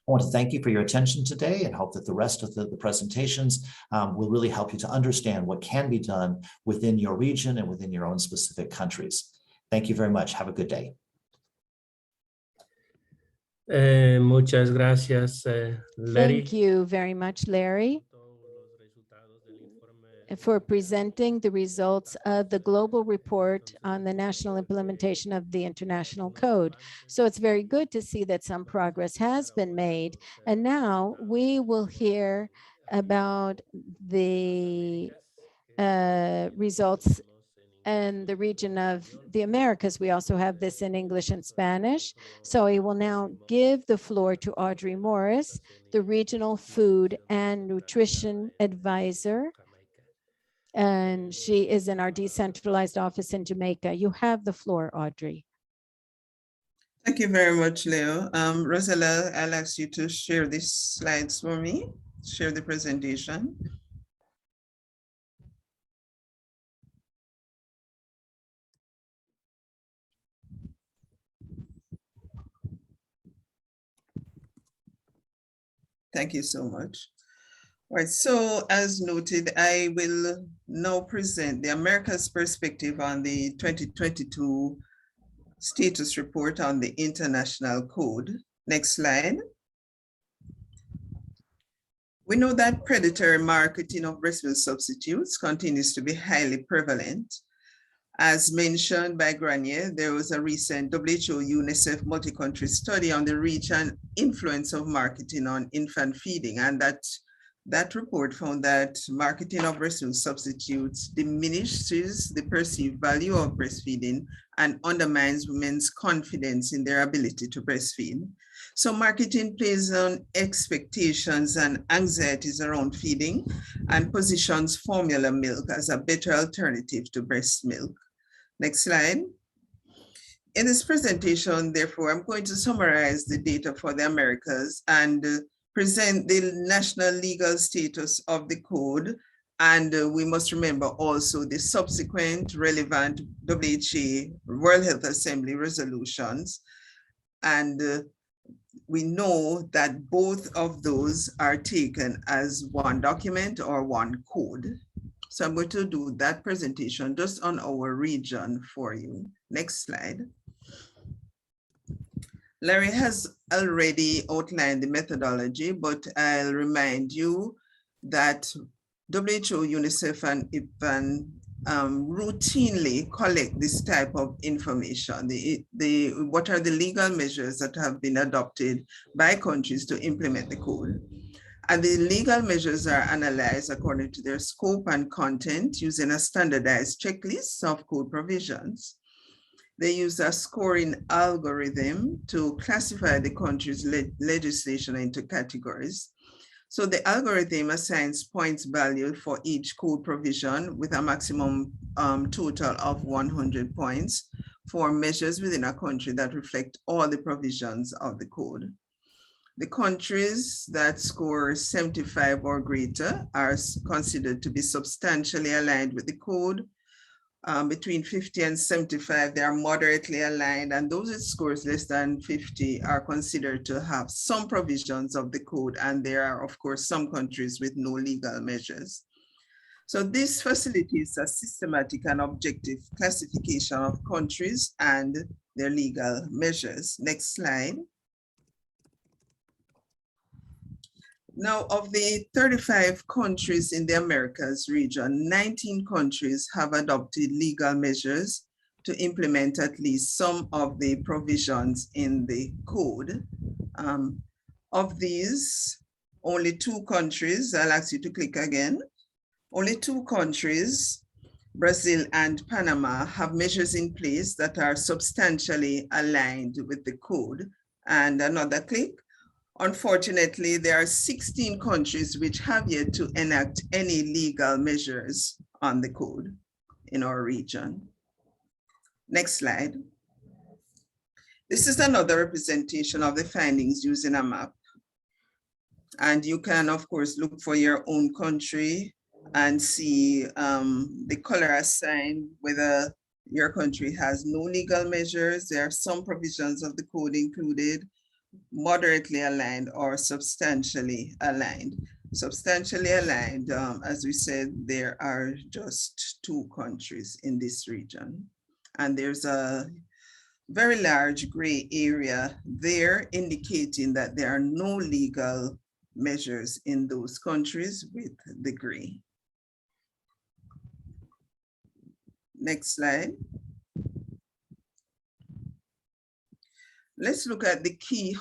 want to thank you for your attention today and hope that the rest of the presentations will really help you to understand what can be done within your region and within your own specific countries. Thank you very much. Have a good day. Muchas gracias, Larry. Thank you very much, Larry, for presenting the results of the global report on the national implementation of the international code. So it's very good to see that some progress has been made. And now we will hear about the results in the region of the Americas. We also have this in English and Spanish. So I will now give the floor to Audrey Morris, the Regional Food and Nutrition Advisor. And she is in our decentralized office in Jamaica. You have the floor, Audrey. Thank you very much, Leo. Rosella, I'll ask you to share these slides for me, share the presentation. Thank you so much. All right, so as noted, I will now present the Americas perspective on the 2022 status report on the international code. Next slide. We know that predatory marketing of breast milk substitutes continues to be highly prevalent. As mentioned by Granier, there was a recent WHO Unicef multi-country study on the reach and influence of marketing on infant feeding, and that report found that marketing of breast milk substitutes diminishes the perceived value of breastfeeding and undermines women's confidence in their ability to breastfeed. So marketing plays on expectations and anxieties around feeding and positions formula milk as a better alternative to breast milk. Next slide. In this presentation, therefore, I'm going to summarize the data for the Americas and present the national legal status of the code. And we must remember also the subsequent relevant WHO, World Health Assembly resolutions. And we know that both of those are taken as one document or one code. So I'm going to do that presentation just on our region for you. Next slide. Larry has already outlined the methodology, but I'll remind you that WHO, UNICEF, and IBFAN routinely collect this type of information. What are the legal measures that have been adopted by countries to implement the code? And the legal measures are analyzed according to their scope and content using a standardized checklist of code provisions. They use a scoring algorithm to classify the country's legislation into categories. So the algorithm assigns points value for each code provision with a maximum total of 100 points for measures within a country that reflect all the provisions of the code. The countries that score 75 or greater are considered to be substantially aligned with the code. Between 50 and 75, they are moderately aligned, and those with scores less than 50 are considered to have some provisions of the code, and there are, of course, some countries with no legal measures. So this facilitates a systematic and objective classification of countries and their legal measures. Next slide. Now, of the 35 countries in the Americas region, 19 countries have adopted legal measures to implement at least some of the provisions in the code. Of these, only 2 countries, I'll ask you to click again, only 2 countries, Brazil and Panama, have measures in place that are substantially aligned with the code. And another click. Unfortunately, there are 16 countries which have yet to enact any legal measures on the code in our region. Next slide. This is another representation of the findings using a map. And you can, of course, look for your own country and see the color assigned whether your country has no legal measures. There are some provisions of the code included, moderately aligned or substantially aligned. Substantially aligned, as we said, there are just 2 countries in this region. And there's a very large gray area there indicating that there are no legal measures in those countries with the gray. Next slide. Let's look at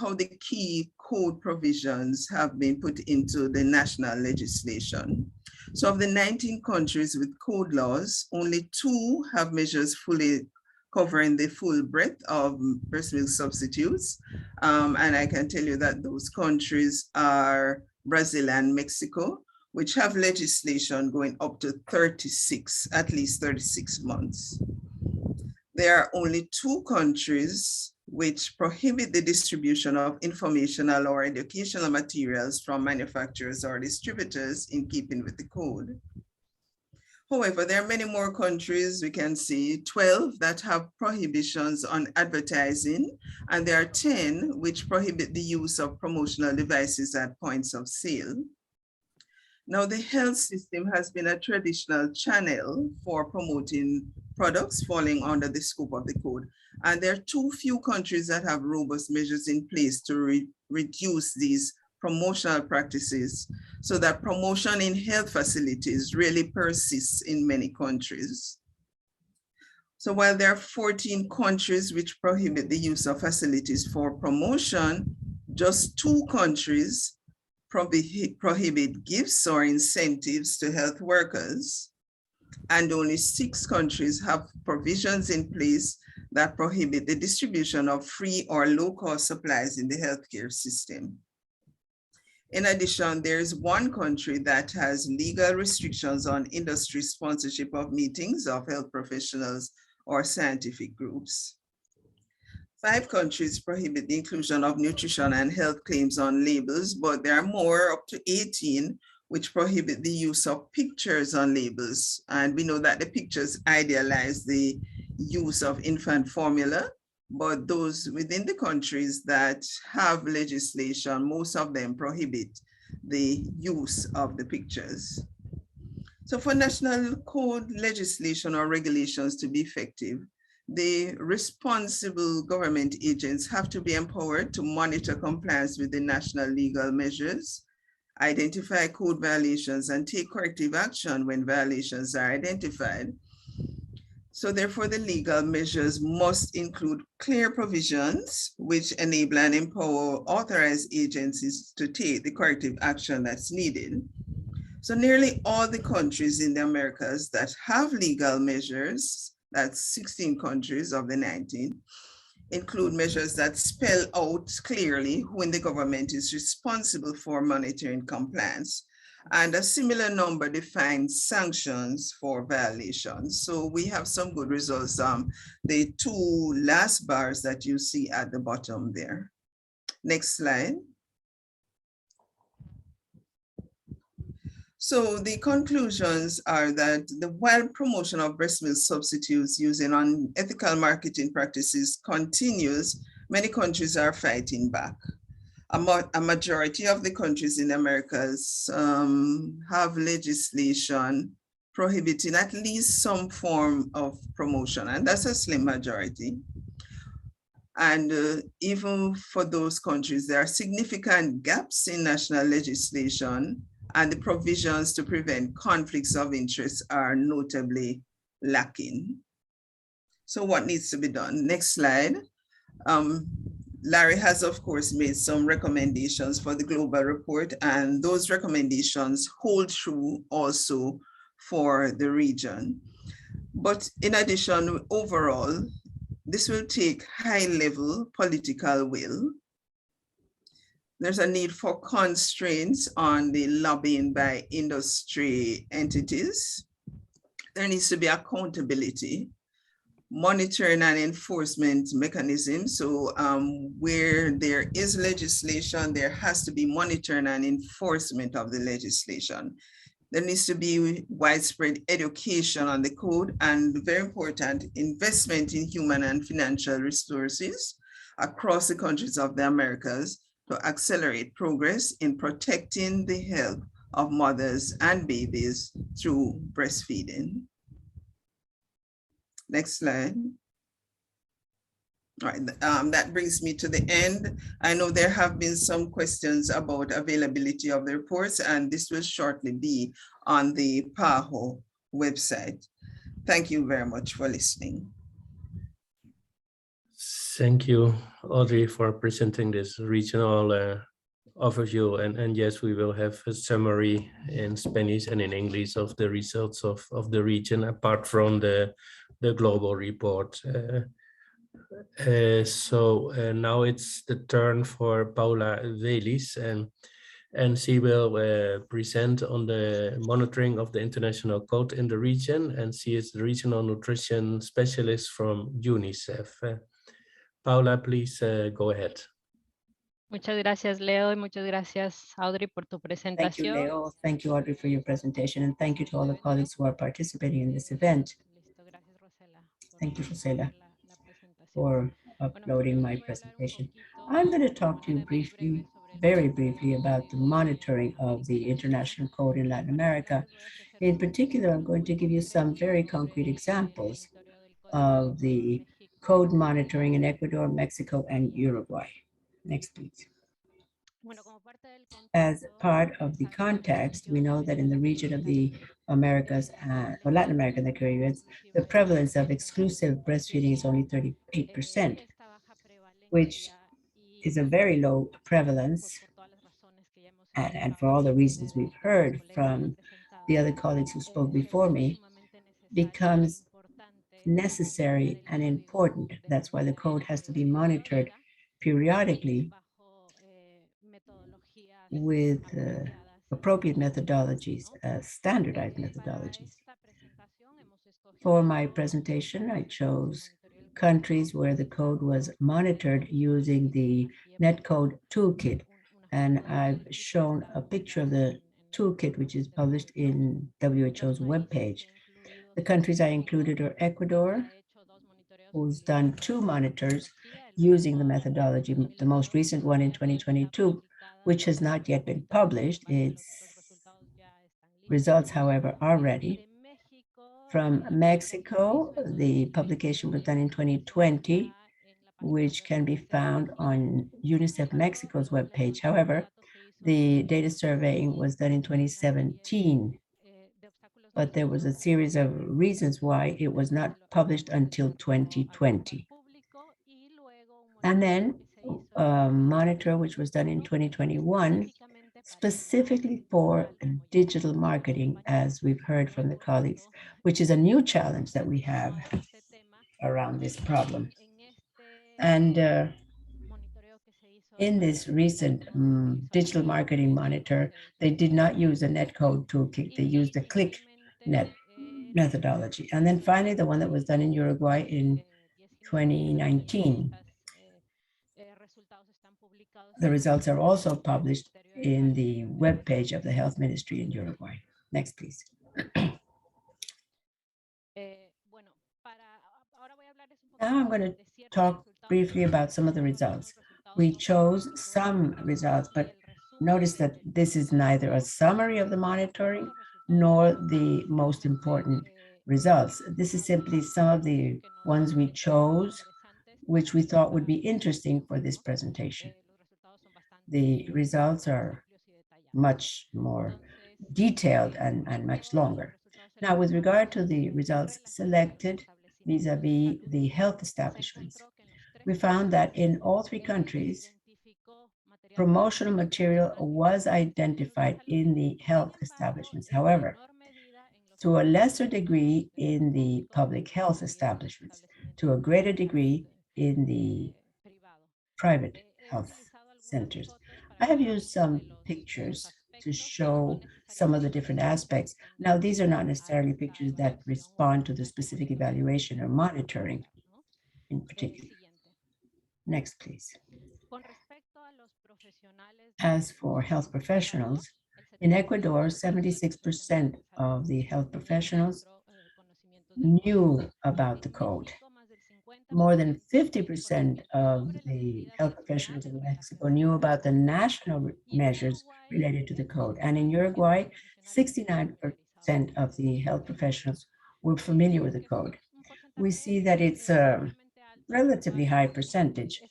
how the key code provisions have been put into the national legislation. So of the 19 countries with code laws, only 2 have measures fully covering the full breadth of breast milk substitutes. And I can tell you that those countries are Brazil and Mexico, which have legislation going up to 36, at least 36 months. There are only 2 countries which prohibit the distribution of informational or educational materials from manufacturers or distributors in keeping with the code. However, there are many more countries, we can see 12 that have prohibitions on advertising, and there are 10 which prohibit the use of promotional devices at points of sale. Now, the health system has been a traditional channel for promoting products falling under the scope of the code. And there are too few countries that have robust measures in place to reduce these promotional practices so that promotion in health facilities really persists in many countries. So while there are 14 countries which prohibit the use of facilities for promotion, just 2 countries prohibit gifts or incentives to health workers, and only 6 countries have provisions in place that prohibit the distribution of free or low-cost supplies in the healthcare system. In addition, there is 1 country that has legal restrictions on industry sponsorship of meetings of health professionals or scientific groups. 5 countries prohibit the inclusion of nutrition and health claims on labels, but there are more, up to 18, which prohibit the use of pictures on labels. And we know that the pictures idealize the use of infant formula, but those within the countries that have legislation, most of them prohibit the use of the pictures. So for national code legislation or regulations to be effective, the responsible government agents have to be empowered to monitor compliance with the national legal measures, identify code violations, and take corrective action when violations are identified. So therefore, the legal measures must include clear provisions which enable and empower authorized agencies to take the corrective action that's needed. So nearly all the countries in the Americas that have legal measures, that's 16 countries of the 19, include measures that spell out clearly when the government is responsible for monitoring compliance. And a similar number defines sanctions for violations. So we have some good results. The 2 last bars that you see at the bottom there. Next slide. So the conclusions are that while promotion of breast milk substitutes using unethical marketing practices continues, many countries are fighting back. A majority of the countries in the Americas have legislation prohibiting at least some form of promotion, and that's a slim majority. And even for those countries, there are significant gaps in national legislation, and the provisions to prevent conflicts of interest are notably lacking. So what needs to be done? Next slide. Larry has, of course, made some recommendations for the global report, and those recommendations hold true also for the region. But in addition, overall, this will take high-level political will. There's a need for constraints on the lobbying by industry entities. There needs to be accountability, monitoring and enforcement mechanisms. So where there is legislation, there has to be monitoring and enforcement of the legislation. There needs to be widespread education on the code, and very important, investment in human and financial resources across the countries of the Americas to accelerate progress in protecting the health of mothers and babies through breastfeeding. Next slide. All right, that brings me to the end. I know there have been some questions about availability of the reports, and this will shortly be on the PAHO website. Thank you very much for listening. Thank you, Audrey, for presenting this regional overview. And yes, we will have a summary in Spanish and in English of the results of the region, apart from the global report. So now it's the turn for Paula Velis, and she will present on the monitoring of the international code in the region, and she is the regional nutrition specialist from UNICEF. Paula, please go ahead. Muchas gracias, Leo, y muchas gracias, Audrey, por tu presentación. Thank you, Leo. Thank you, Audrey, for your presentation, and thank you to all the colleagues who are participating in this event. Thank you, Rosela, for uploading my presentation. I'm going to talk to you briefly, very briefly, about the monitoring of the international code in Latin America. In particular, I'm going to give you some very concrete examples of the code monitoring in Ecuador, Mexico, and Uruguay. Next, please. As part of the context, we know that in the region of the Americas or Latin America and the Caribbean, the prevalence of exclusive breastfeeding is only 38%, which is a very low prevalence. And for all the reasons we've heard from the other colleagues who spoke before me, becomes necessary and important. That's why the code has to be monitored periodically with appropriate methodologies, standardized methodologies. For my presentation, I chose countries where the code was monitored using the Netcode Toolkit. And I've shown a picture of the toolkit, which is published in WHO's webpage. The countries I included are Ecuador, who's done 2 monitors using the methodology, the most recent one in 2022, which has not yet been published. Its results, however, are ready. From Mexico, the publication was done in 2020, which can be found on UNICEF Mexico's webpage. However, the data surveying was done in 2017, but there was a series of reasons why it was not published until 2020. And then a monitor, which was done in 2021, specifically for digital marketing, as we've heard from the colleagues, which is a new challenge that we have around this problem. And in this recent digital marketing monitor, they did not use a Netcode toolkit, they used a ClickNet methodology. And then finally, the one that was done in Uruguay in 2019. The results are also published in the webpage of the Health Ministry in Uruguay. Next, please. Now I'm going to talk briefly about some of the results. We chose some results, but notice that this is neither a summary of the monitoring nor the most important results. This is simply some of the ones we chose, which we thought would be interesting for this presentation. The results are much more detailed and much longer. Now, with regard to the results selected vis-a-vis the health establishments, we found that in all 3 countries, promotional material was identified in the health establishments. However, to a lesser degree in the public health establishments, to a greater degree in the private health centers. I have used some pictures to show some of the different aspects. Now, these are not necessarily pictures that respond to the specific evaluation or monitoring in particular. Next, please. As for health professionals, in Ecuador, 76% of the health professionals knew about the code. More than 50% of the health professionals in Mexico knew about the national measures related to the code. And in Uruguay, 69% of the health professionals were familiar with the code. We see that it's a relatively high percentage,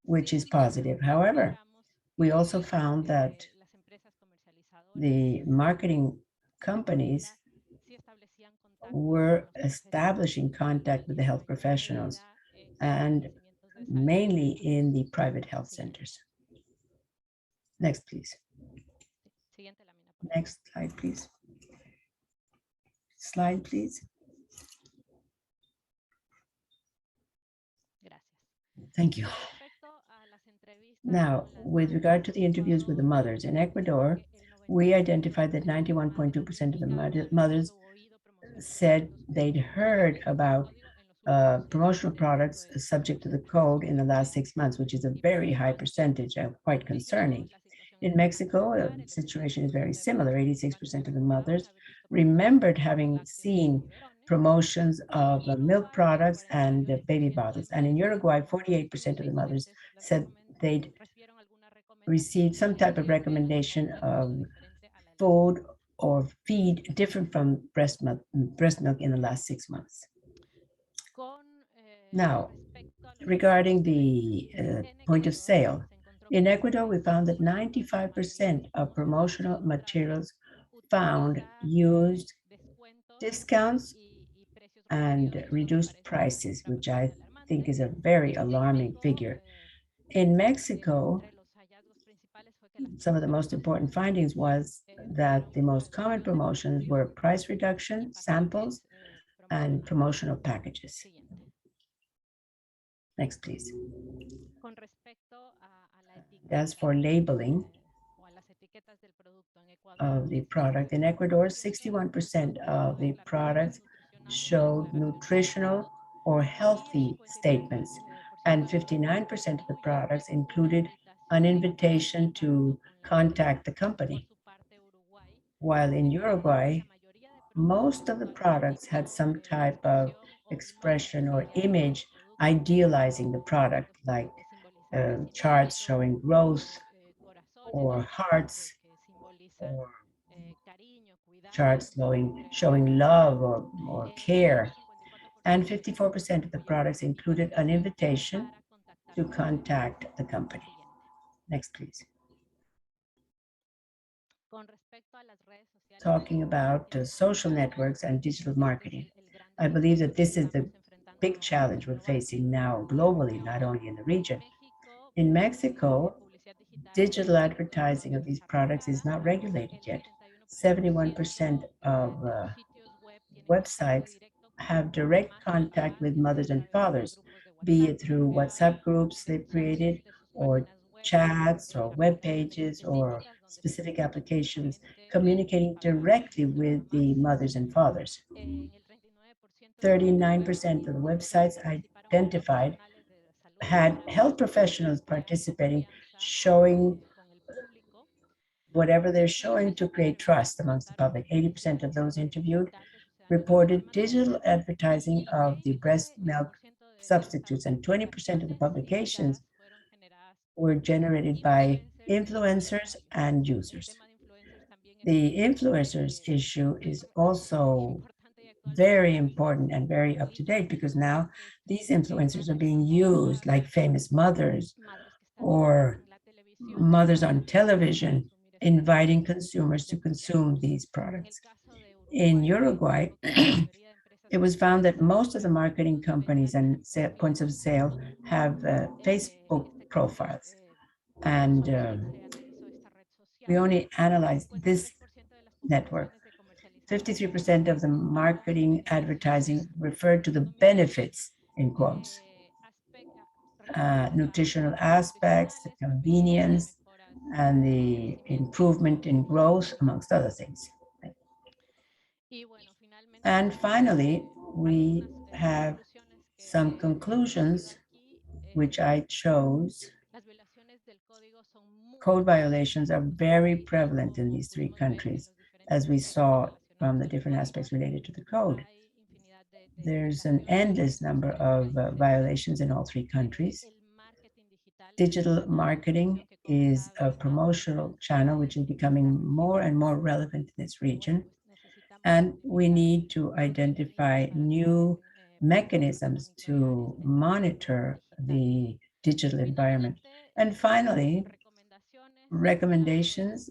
which is positive. However, we also found that the marketing companies were establishing contact with the health professionals, and mainly in the private health centers. Next, please. Next slide, please. Slide, please. Thank you. Now, with regard to the interviews with the mothers, in Ecuador, we identified that 91.2% of the mothers said they'd heard about promotional products subject to the code in the last 6 months, which is a very high percentage and quite concerning. In Mexico, the situation is very similar. 86% of the mothers remembered having seen promotions of milk products and baby bottles. And in Uruguay, 48% of the mothers said they'd received some type of recommendation of food or feed different from breast milk in the last 6 months. Now, regarding the point of sale, In Ecuador, we found that 95% of promotional materials found used discounts and reduced prices, which I think is a very alarming figure. In Mexico, some of the most important findings was that the most common promotions were price reduction, samples, and promotional packages. Next, please. As for labeling of the product, in Ecuador, 61% of the products showed nutritional or healthy statements, and 59% of the products included an invitation to contact the company. While in Uruguay, most of the products had some type of expression or image idealizing the product, like charts showing growth or hearts, or charts showing love or care. And 54% of the products included an invitation to contact the company. Next, please. Talking about social networks and digital marketing. I believe that this is the big challenge we're facing now globally, not only in the region. In Mexico, digital advertising of these products is not regulated yet. 71% of websites have direct contact with mothers and fathers, be it through WhatsApp groups they've created, or chats, or web pages, or specific applications communicating directly with the mothers and fathers. 39% of the websites identified had health professionals participating, showing whatever they're showing to create trust amongst the public. 80% of those interviewed reported digital advertising of the breast milk substitutes, and 20% of the publications were generated by influencers and users. The influencers issue is also very important and very up to date, because now these influencers are being used like famous mothers or mothers on television, inviting consumers to consume these products. In Uruguay, it was found that most of the marketing companies and points of sale have Facebook profiles. And we only analyzed this network. 53% of the marketing advertising referred to the benefits, in quotes, nutritional aspects, the convenience, and the improvement in growth, amongst other things. And finally, we have some conclusions which I chose. Code violations are very prevalent in these three countries, as we saw from the different aspects related to the code. There's an endless number of violations in all three countries. Digital marketing is a promotional channel which is becoming more and more relevant in this region. And we need to identify new mechanisms to monitor the digital environment. And finally, recommendations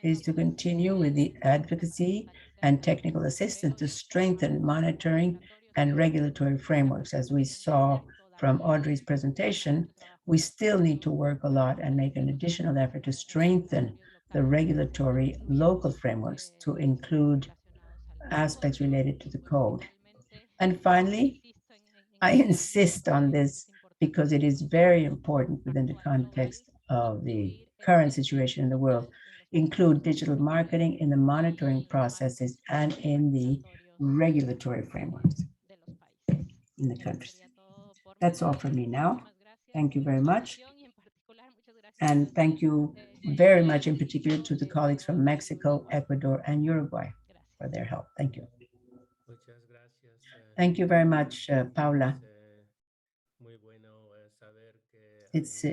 is to continue with the advocacy and technical assistance to strengthen monitoring and regulatory frameworks. As we saw from Audrey's presentation, we still need to work a lot and make an additional effort to strengthen the regulatory local frameworks to include aspects related to the code. And finally, I insist on this because it is very important within the context of the current situation in the world. Include digital marketing in the monitoring processes and in the regulatory frameworks in the countries. That's all for me now. Thank you very much. And thank you very much in particular to the colleagues from Mexico, Ecuador, and Uruguay for their help. Thank you. Thank you very much, Paula. It's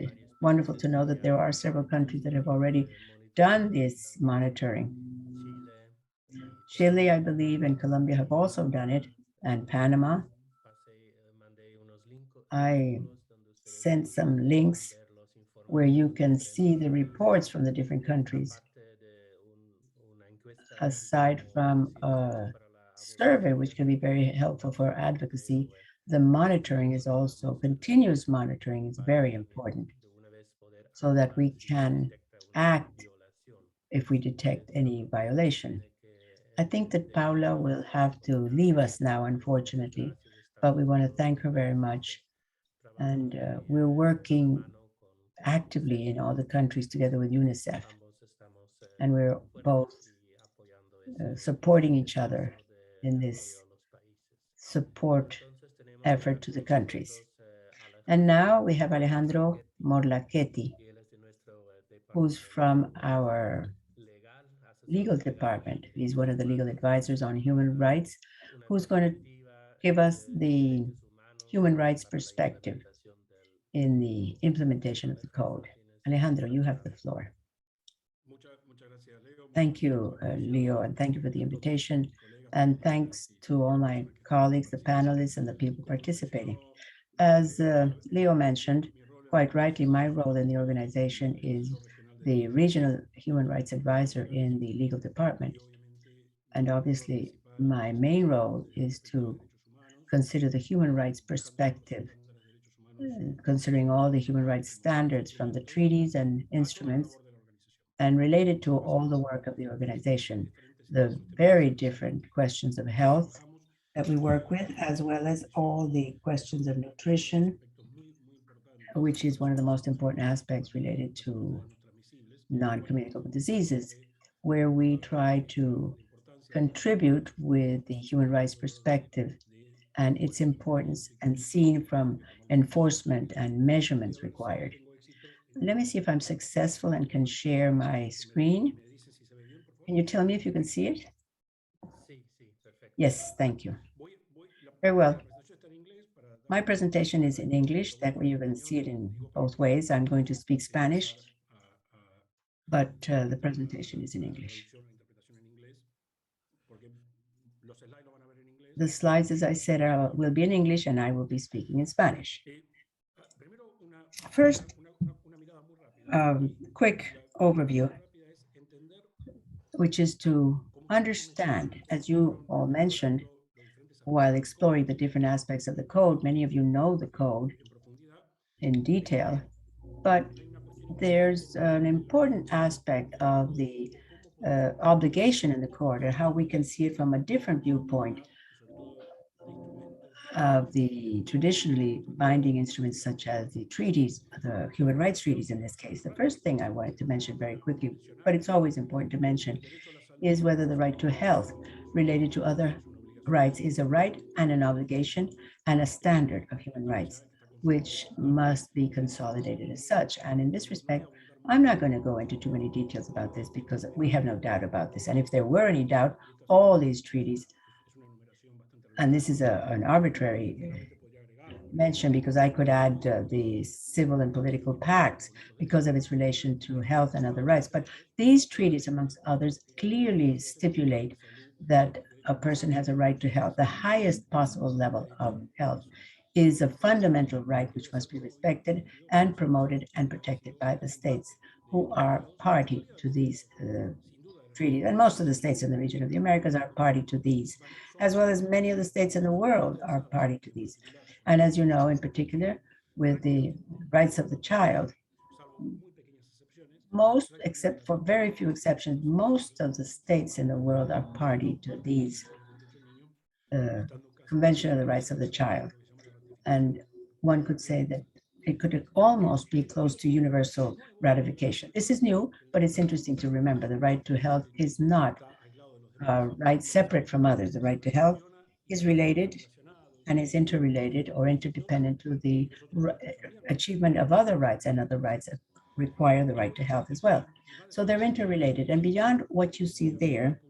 wonderful to know that there are several countries that have already done this monitoring. Chile, I believe, and Colombia have also done it, and Panama. I sent some links where you can see the reports from the different countries. Aside from a survey, which can be very helpful for advocacy, the monitoring is also, continuous monitoring is very important so that we can act if we detect any violation. I think that Paula will have to leave us now, unfortunately, but we want to thank her very much. And we're working actively in all the countries together with Unicef. And we're both supporting each other in this support effort to the countries. And now we have Alejandro Morlachetti, who's from our legal department. He's one of the legal advisors on human rights, who's going to give us the human rights perspective in the implementation of the code. Alejandro, you have the floor. Thank you, Leo, and thank you for the invitation. And thanks to all my colleagues, the panelists, and the people participating. As Leo mentioned, quite rightly, my role in the organization is the regional human rights advisor in the legal department. And obviously, my main role is to consider the human rights perspective, considering all the human rights standards from the treaties and instruments, and related to all the work of the organization, the very different questions of health that we work with, as well as all the questions of nutrition, which is one of the most important aspects related to non-communicable diseases, where we try to contribute with the human rights perspective and its importance and seen from enforcement and measurements required. Let me see if I'm successful and can share my screen. Can you tell me if you can see it? Yes, thank you. Very well. My presentation is in English, that way you can see it in both ways. I'm going to speak Spanish, but the presentation is in English. The slides, as I said, will be in English and I will be speaking in Spanish. First, quick overview, which is to understand, as you all mentioned, while exploring the different aspects of the code. Many of you know the code in detail, but there's an important aspect of the obligation in the code, and how we can see it from a different viewpoint of the traditionally binding instruments, such as the treaties, the human rights treaties in this case. The first thing I wanted to mention very quickly, but it's always important to mention, is whether the right to health related to other rights is a right and an obligation and a standard of human rights, which must be consolidated as such. And in this respect, I'm not going to go into too many details about this because we have no doubt about this. And if there were any doubt, all these treaties, and this is an arbitrary mention because I could add the civil and political pacts because of its relation to health and other rights. But these treaties, amongst others, clearly stipulate that a person has a right to health. The highest possible level of health is a fundamental right which must be respected and promoted and protected by the states who are party to these treaties. And most of the states in the region of the Americas are party to these, as well as many of the states in the world are party to these. And as you know, in particular, with the rights of the child, most, except for very few exceptions, most of the states in the world are party to these Convention of the Rights of the Child. And one could say that it could almost be close to universal ratification. This is new, but it's interesting to remember the right to health is not a right separate from others. The right to health is related and is interrelated or interdependent to the achievement of other rights and other rights that require the right to health as well. So they're interrelated. And beyond what you see there,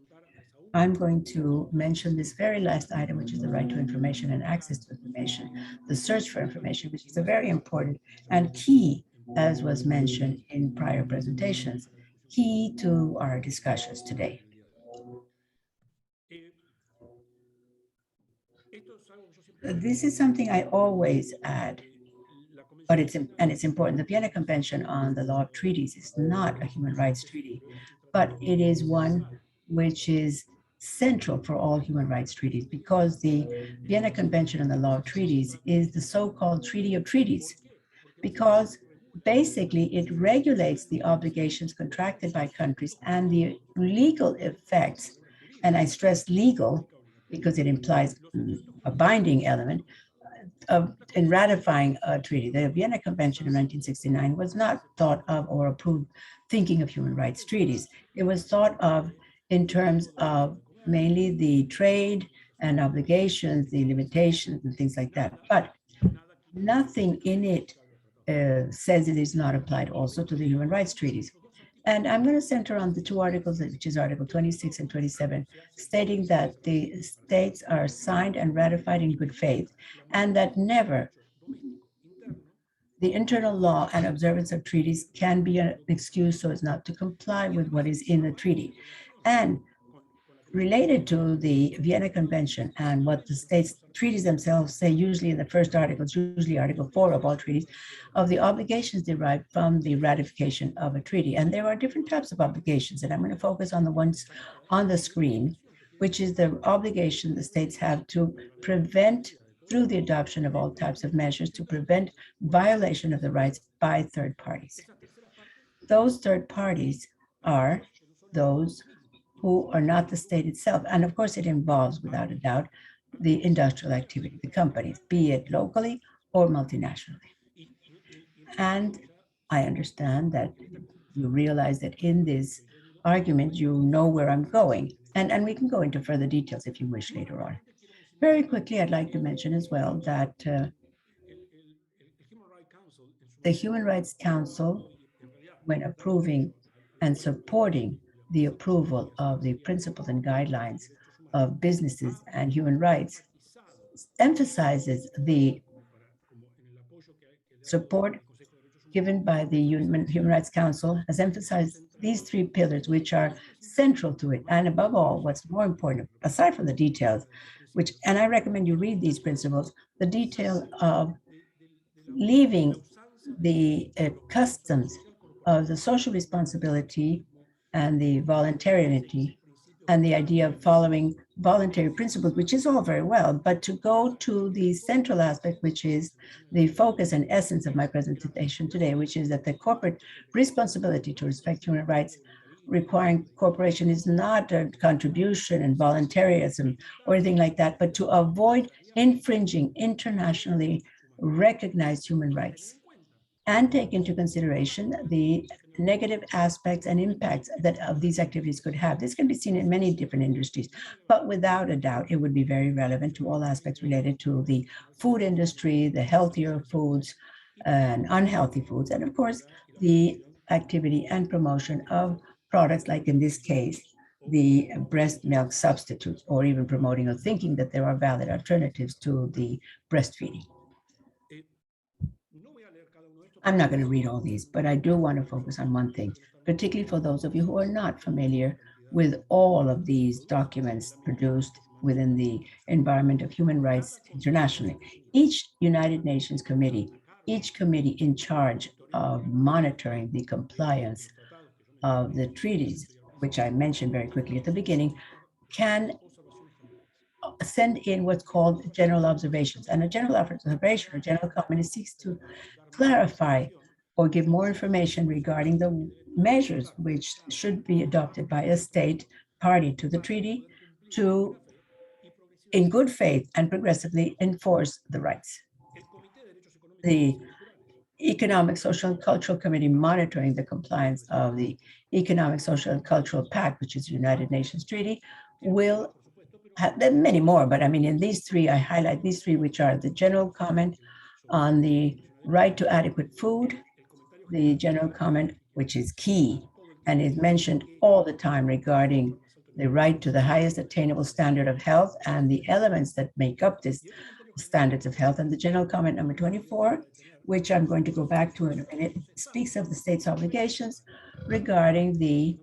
I'm going to mention this very last item, which is the right to information and access to information, the search for information, which is a very important and key, as was mentioned in prior presentations, key to our discussions today. This is something I always add. but it's important. The Vienna Convention on the Law of Treaties is not a human rights treaty, but it is one which is central for all human rights treaties, because the Vienna Convention on the Law of Treaties is the so-called Treaty of Treaties, because basically it regulates the obligations contracted by countries and the legal effects, and I stress legal because it implies a binding element in ratifying a treaty. The Vienna Convention of 1969 was not thought of or approved thinking of human rights treaties. It was thought of in terms of mainly the trade and obligations, the limitations and things like that. But nothing in it says it is not applied also to the human rights treaties. And I'm going to center on the two articles, which is Article 26 and 27, stating that the states are signed and ratified in good faith, and that never the internal law and observance of treaties can be an excuse so as not to comply with what is in the treaty. And related to the Vienna Convention and what the states treaties themselves say, usually in the first article, it's usually Article 4 of all treaties, of the obligations derived from the ratification of a treaty. And there are different types of obligations, and I'm going to focus on the ones on the screen, which is the obligation the states have to prevent, through the adoption of all types of measures, to prevent violation of the rights by third parties. Those third parties are those who are not the state itself. And of course, it involves, without a doubt, the industrial activity, the companies, be it locally or multinationally. And I understand that you realize that in this argument, you know where I'm going. And we can go into further details if you wish later on. Very quickly, I'd like to mention as well that the Human Rights Council, when approving and supporting the approval of the principles and guidelines of businesses and human rights, emphasizes the support given by the Human Rights Council, has emphasized these three pillars, which are central to it. And above all, what's more important, aside from the details, which, and I recommend you read these principles, the detail of leaving the customs of the social responsibility and the voluntarity and the idea of following voluntary principles, which is all very well, but to go to the central aspect, which is the focus and essence of my presentation today, which is that the corporate responsibility to respect human rights requiring cooperation is not a contribution and voluntarism or anything like that, but to avoid infringing internationally recognized human rights and take into consideration the negative aspects and impacts that of these activities could have. This can be seen in many different industries, but without a doubt, it would be very relevant to all aspects related to the food industry, the healthier foods and unhealthy foods, and of course, the activity and promotion of products like in this case, the breast milk substitutes, or even promoting or thinking that there are valid alternatives to the breastfeeding. I'm not going to read all these, but I do want to focus on one thing, particularly for those of you who are not familiar with all of these documents produced within the environment of human rights internationally. Each United Nations committee, each committee in charge of monitoring the compliance of the treaties, which I mentioned very quickly at the beginning, can send in what's called general observations. And a general observation or general comment seeks to clarify or give more information regarding the measures which should be adopted by a state party to the treaty to, in good faith and progressively, enforce the rights. The Economic, Social, and Cultural Committee monitoring the compliance of the Economic, Social, and Cultural Pact, which is the United Nations Treaty, will have many more, but I mean, in these three, I highlight these three, which are the general comment on the right to adequate food, the general comment, which is key and is mentioned all the time regarding the right to the highest attainable standard of health and the elements that make up this standards of health. And the general comment number 24, which I'm going to go back to in a minute, speaks of the state's obligations regarding the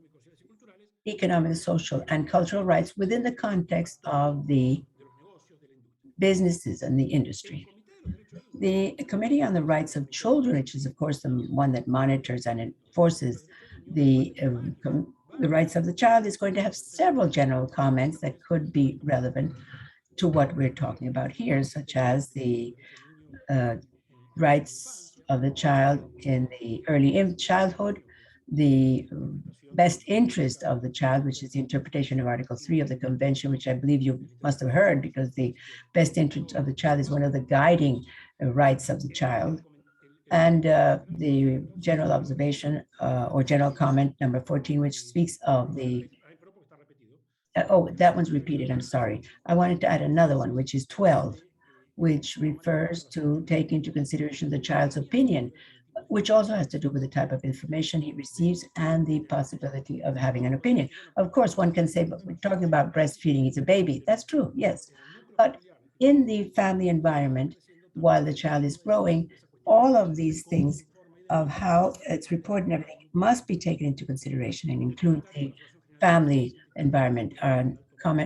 economic, social, and cultural rights within the context of the businesses and the industry. The Committee on the Rights of Children, which is of course the one that monitors and enforces the rights of the child, is going to have several general comments that could be relevant to what we're talking about here, such as the rights of the child in the early childhood, the best interest of the child, which is the interpretation of Article 3 of the Convention, which I believe you must have heard, because the best interest of the child is one of the guiding rights of the child. And the general observation or general comment number 14, which speaks of the, oh, that one's repeated, I'm sorry. I wanted to add another one, which is 12, which refers to take into consideration the child's opinion, which also has to do with the type of information he receives and the possibility of having an opinion. Of course, one can say, but we're talking about breastfeeding, he's a baby. That's true, yes. But in the family environment, while the child is growing, all of these things of how it's reported and everything must be taken into consideration and include the family environment.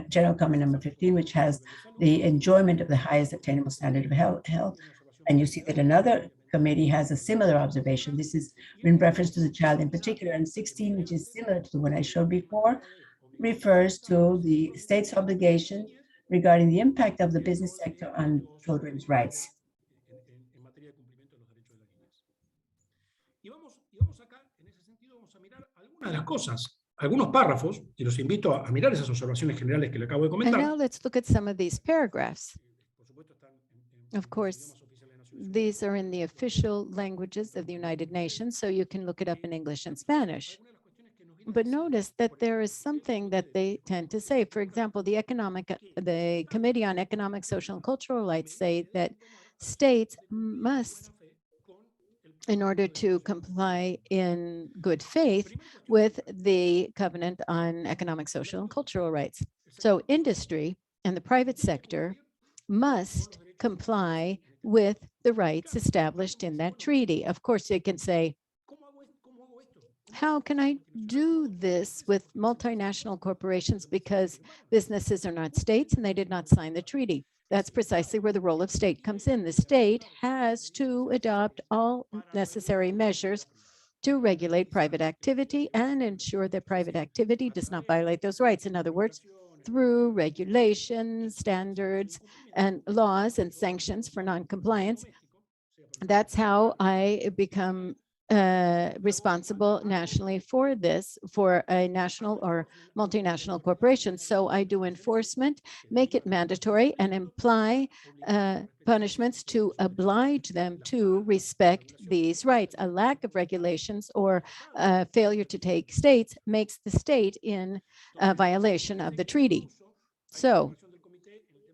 General comment number 15, which has the enjoyment of the highest attainable standard of health. And you see that another committee has a similar observation. This is in reference to the child in particular. And 16, which is similar to the one I showed before, refers to the state's obligation regarding the impact of the business sector on children's rights. Algunos párrafos, y los invito a mirar esas observaciones generales que le acabo de And comentar. now let's look at some of these paragraphs. Of course, these are in the official languages of the United Nations, so you can look it up in English and Spanish. But notice that there is something that they tend to say. For example, the Committee on Economic, Social, and Cultural Rights say that states must, in order to comply in good faith with the Covenant on Economic, Social, and Cultural Rights. So industry and the private sector must comply with the rights established in that treaty. Of course, they can say, how can I do this with multinational corporations because businesses are not states and they did not sign the treaty? That's precisely where the role of state comes in. The state has to adopt all necessary measures to regulate private activity and ensure that private activity does not violate those rights. In other words, through regulations, standards, and laws and sanctions for non-compliance. That's how I become responsible nationally for this, for a national or multinational corporation. So I do enforcement, make it mandatory, and imply punishments to oblige them to respect these rights. A lack of regulations or failure to take states makes the state in violation of the treaty. So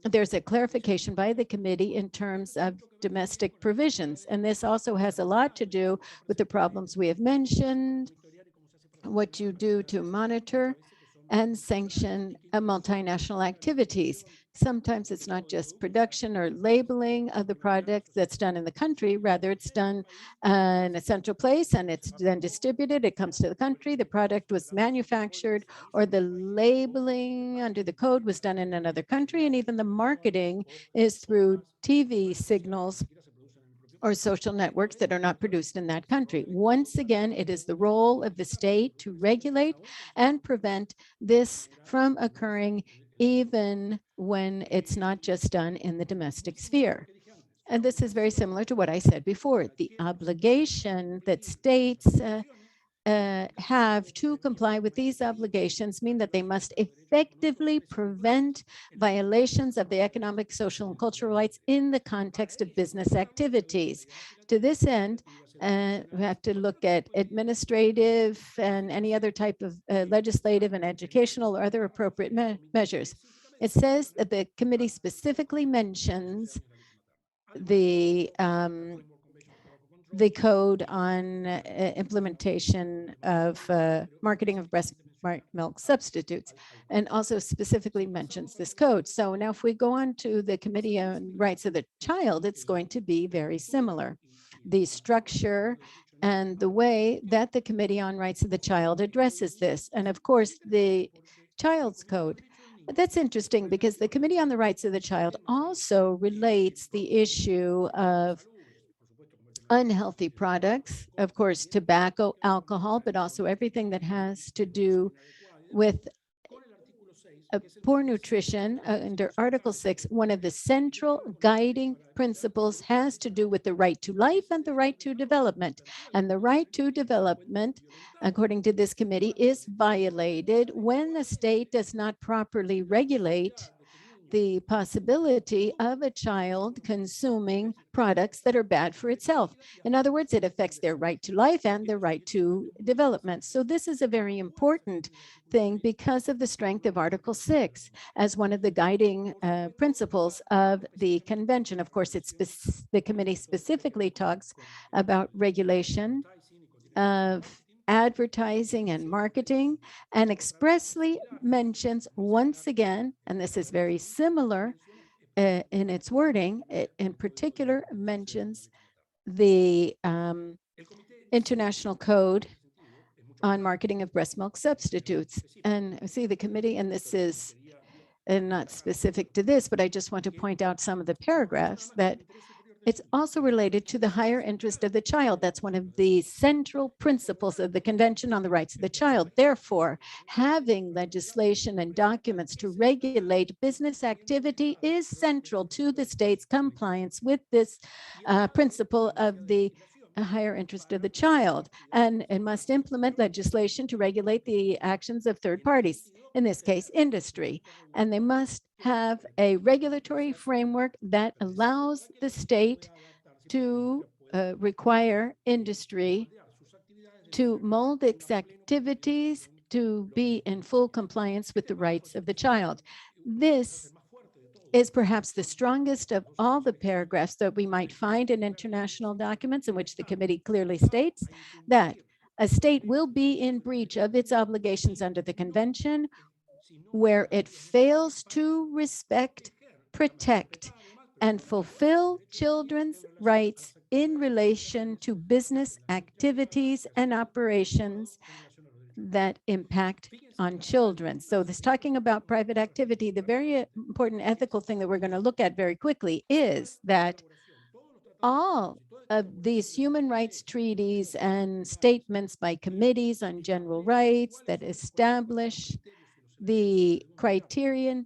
there's a clarification by the committee in terms of domestic provisions, and this also has a lot to do with the problems we have mentioned, what you do to monitor and sanction multinational activities. Sometimes it's not just production or labeling of the product that's done in the country, rather it's done in a central place and it's then distributed, it comes to the country, the product was manufactured, or the labeling under the code was done in another country, and even the marketing is through TV signals or social networks that are not produced in that country. Once again, it is the role of the state to regulate and prevent this from occurring, even when it's not just done in the domestic sphere. And this is very similar to what I said before. The obligation that states have to comply with these obligations mean that they must effectively prevent violations of the economic, social, and cultural rights in the context of business activities. To this end, we have to look at administrative and any other type of legislative and educational or other appropriate measures. It says that the committee specifically mentions the code on implementation of marketing of breast milk substitutes, and also specifically mentions this code. So now if we go on to the Committee on Rights of the Child, it's going to be very similar. The structure and the way that the Committee on Rights of the Child addresses this. And of course, the Child's Code That's interesting because the Committee on the Rights of the Child also relates the issue of unhealthy products, of course, tobacco, alcohol, but also everything that has to do with poor nutrition under Article 6. One of the central guiding principles has to do with the right to life and the right to development. And the right to development, according to this committee, is violated when the state does not properly regulate the possibility of a child consuming products that are bad for its health. In other words, it affects their right to life and their right to development. So this is a very important thing because of the strength of Article 6 as one of the guiding principles of the convention. Of course, the committee specifically talks about regulation of advertising and marketing, and expressly mentions once again, and this is very similar in its wording, it in particular mentions the International Code on Marketing of Breast Milk Substitutes. And see the committee, and this is not specific to this, but I just want to point out some of the paragraphs that it's also related to the higher interest of the child. That's one of the central principles of the Convention on the Rights of the Child. Therefore, having legislation and documents to regulate business activity is central to the state's compliance with this principle of the higher interest of the child. And it must implement legislation to regulate the actions of third parties, in this case, industry. And they must have a regulatory framework that allows the state to require industry to mold its activities to be in full compliance with the rights of the child. This is perhaps the strongest of all the paragraphs that we might find in international documents in which the committee clearly states that a state will be in breach of its obligations under the convention where it fails to respect, protect, and fulfill children's rights in relation to business activities and operations that impact on children. So this talking about private activity, the very important ethical thing that we're going to look at very quickly is that all of these human rights treaties and statements by committees on general rights that establish the criterion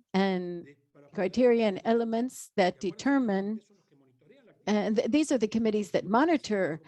elements that determine, and these are the committees that monitor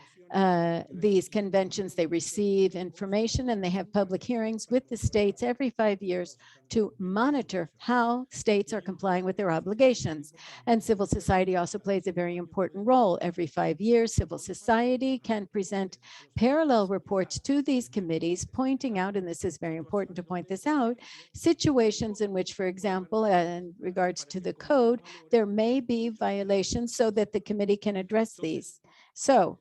these conventions. They receive information and they have public hearings with the states every 5 years to monitor how states are complying with their obligations. And civil society also plays a very important role. Every 5 years, civil society can present parallel reports to these committees, pointing out, and this is very important to point this out, situations in which, for example, in regards to the code, there may be violations so that the committee can address these. So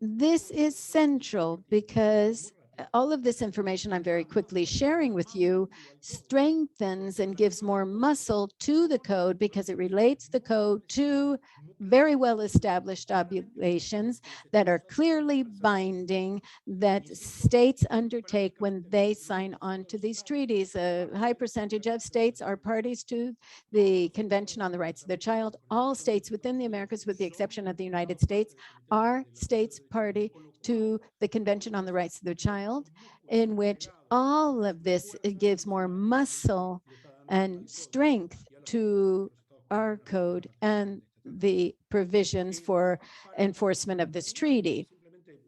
this is central because all of this information I'm very quickly sharing with you strengthens and gives more muscle to the code because it relates the code to very well established obligations that are clearly binding that states undertake when they sign on to these treaties. A high percentage of states are parties to the Convention on the Rights of the Child. All states within the Americas, with the exception of the United States, are states party to the Convention on the Rights of the Child, in which all of this gives more muscle and strength to our code and the provisions for enforcement of this treaty.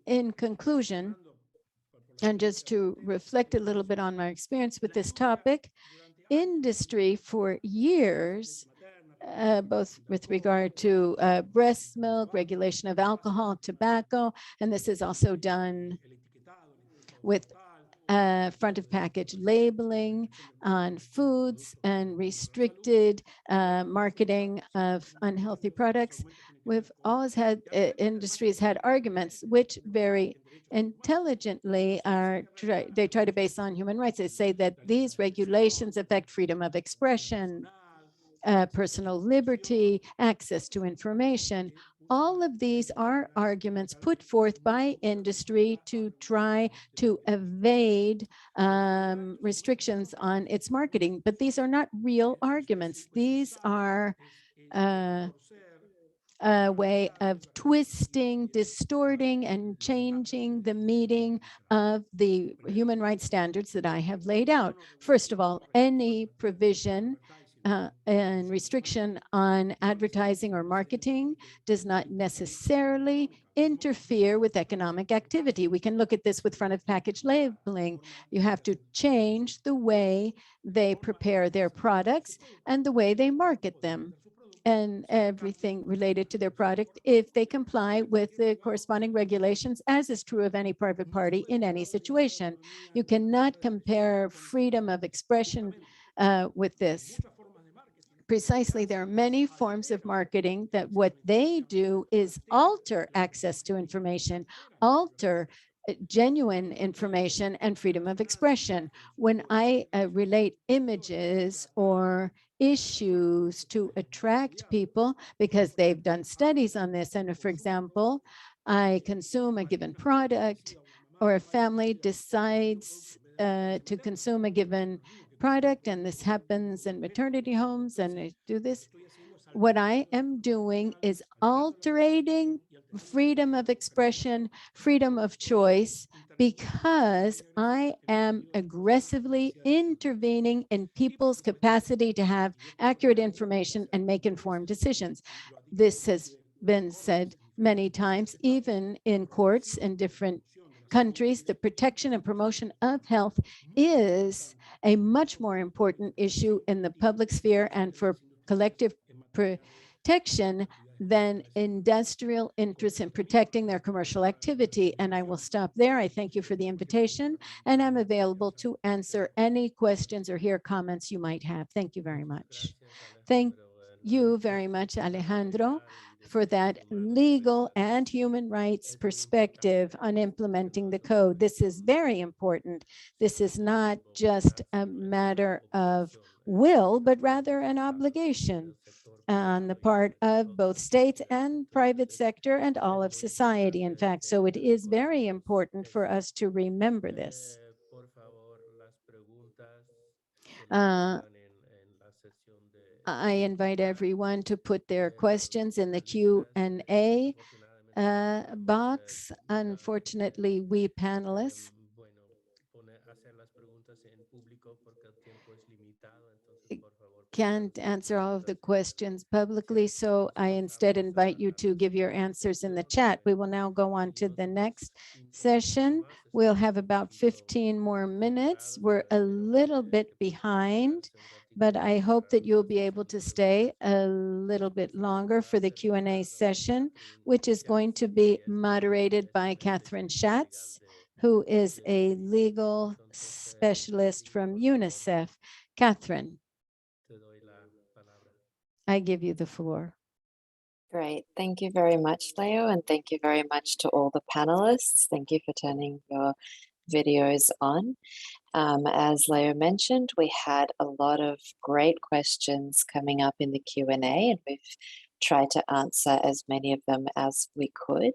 In conclusion, and just to reflect a little bit on my experience with this topic, industry for years, both with regard to breast milk, regulation of alcohol, tobacco, and this is also done with front of package labeling on foods and restricted marketing of unhealthy products. We've always had, industries had arguments which very intelligently they try to base on human rights. They say that these regulations affect freedom of expression, personal liberty, access to information. all of these are arguments put forth by industry to try to evade restrictions on its marketing, but these are not real arguments. These are a way of twisting, distorting, and changing the meaning of the human rights standards that I have laid out. First of all, any provision and restriction on advertising or marketing does not necessarily interfere with economic activity. We can look at this with front of package labeling. You have to change the way they prepare their products and the way they market them and everything related to their product if they comply with the corresponding regulations, as is true of any private party in any situation. You cannot compare freedom of expression with this. Precisely, there are many forms of marketing that what they do is alter access to information, alter genuine information and freedom of expression. When I relate images or issues to attract people because they've done studies on this, and for example, I consume a given product or a family decides to consume a given product, and this happens in maternity homes and they do this, what I am doing is altering freedom of expression, freedom of choice, because I am aggressively intervening in people's capacity to have accurate information and make informed decisions. This has been said many times, even in courts in different countries. The protection and promotion of health is a much more important issue in the public sphere and for collective protection than industrial interests in protecting their commercial activity. And I will stop there. I thank you for the invitation, and I'm available to answer any questions or hear comments you might have. Thank you very much. Thank you very much, Alejandro, for that legal and human rights perspective on implementing the code. This is very important. This is not just a matter of will, but rather an obligation on the part of both state and private sector and all of society, in fact. So it is very important for us to remember this. I invite everyone to put their questions in the Q&A box. Unfortunately, we panelists can't answer all of the questions publicly, so I instead invite you to give your answers in the chat. We will now go on to the next session. We'll have about 15 more minutes. We're a little bit behind, but I hope that you'll be able to stay a little bit longer for the Q&A session, which is going to be moderated by Catherine Schatz, who is a legal specialist from Unicef. Catherine, I give you the floor. Great. Thank you very much, Leo, and thank you very much to all the panelists. Thank you for turning your videos on. As Leo mentioned, we had a lot of great questions coming up in the Q&A, and we've tried to answer as many of them as we could.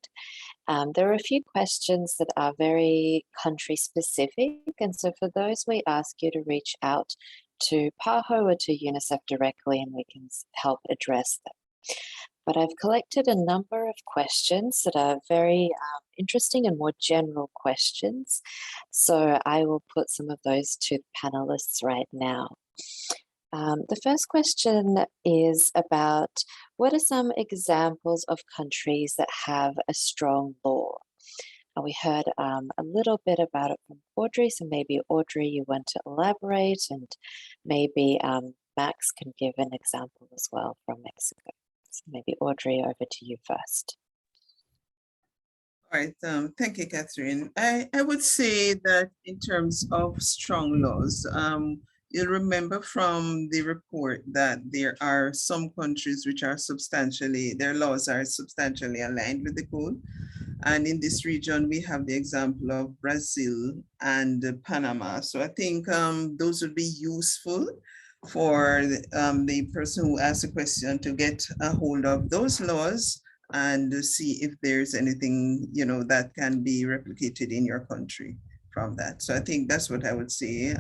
There are a few questions that are very country specific, and so for those, we ask you to reach out to PAHO or to Unicef directly, and we can help address them. But I've collected a number of questions that are very interesting and more general questions. So I will put some of those to the panelists right now. The first question is about what are some examples of countries that have a strong law? We heard a little bit about it from Audrey, so maybe Audrey, you want to elaborate, and maybe Max can give an example as well from Mexico. So maybe Audrey, over to you first. All right, thank you, Catherine. I would say that in terms of strong laws, you'll remember from the report that there are some countries which are their laws are substantially aligned with the code. And in this region, we have the example of Brazil and Panama. So I think those would be useful for the person who asked the question to get a hold of those laws and see if there's anything, you know, that can be replicated in your country from that. So I think that's what I would say.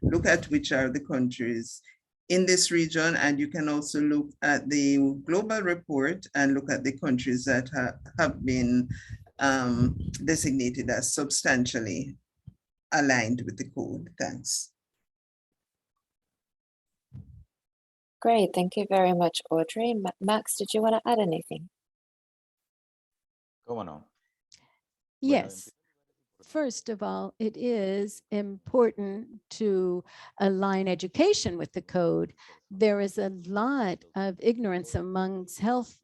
Look at which are the countries in this region, and you can also look at the global report and look at the countries that have been designated as substantially aligned with the code. Thanks. Great, thank you very much, Audrey. Max, did you want to add anything? Yes. First of all, it is important to align education with the code. There is a lot of ignorance amongst health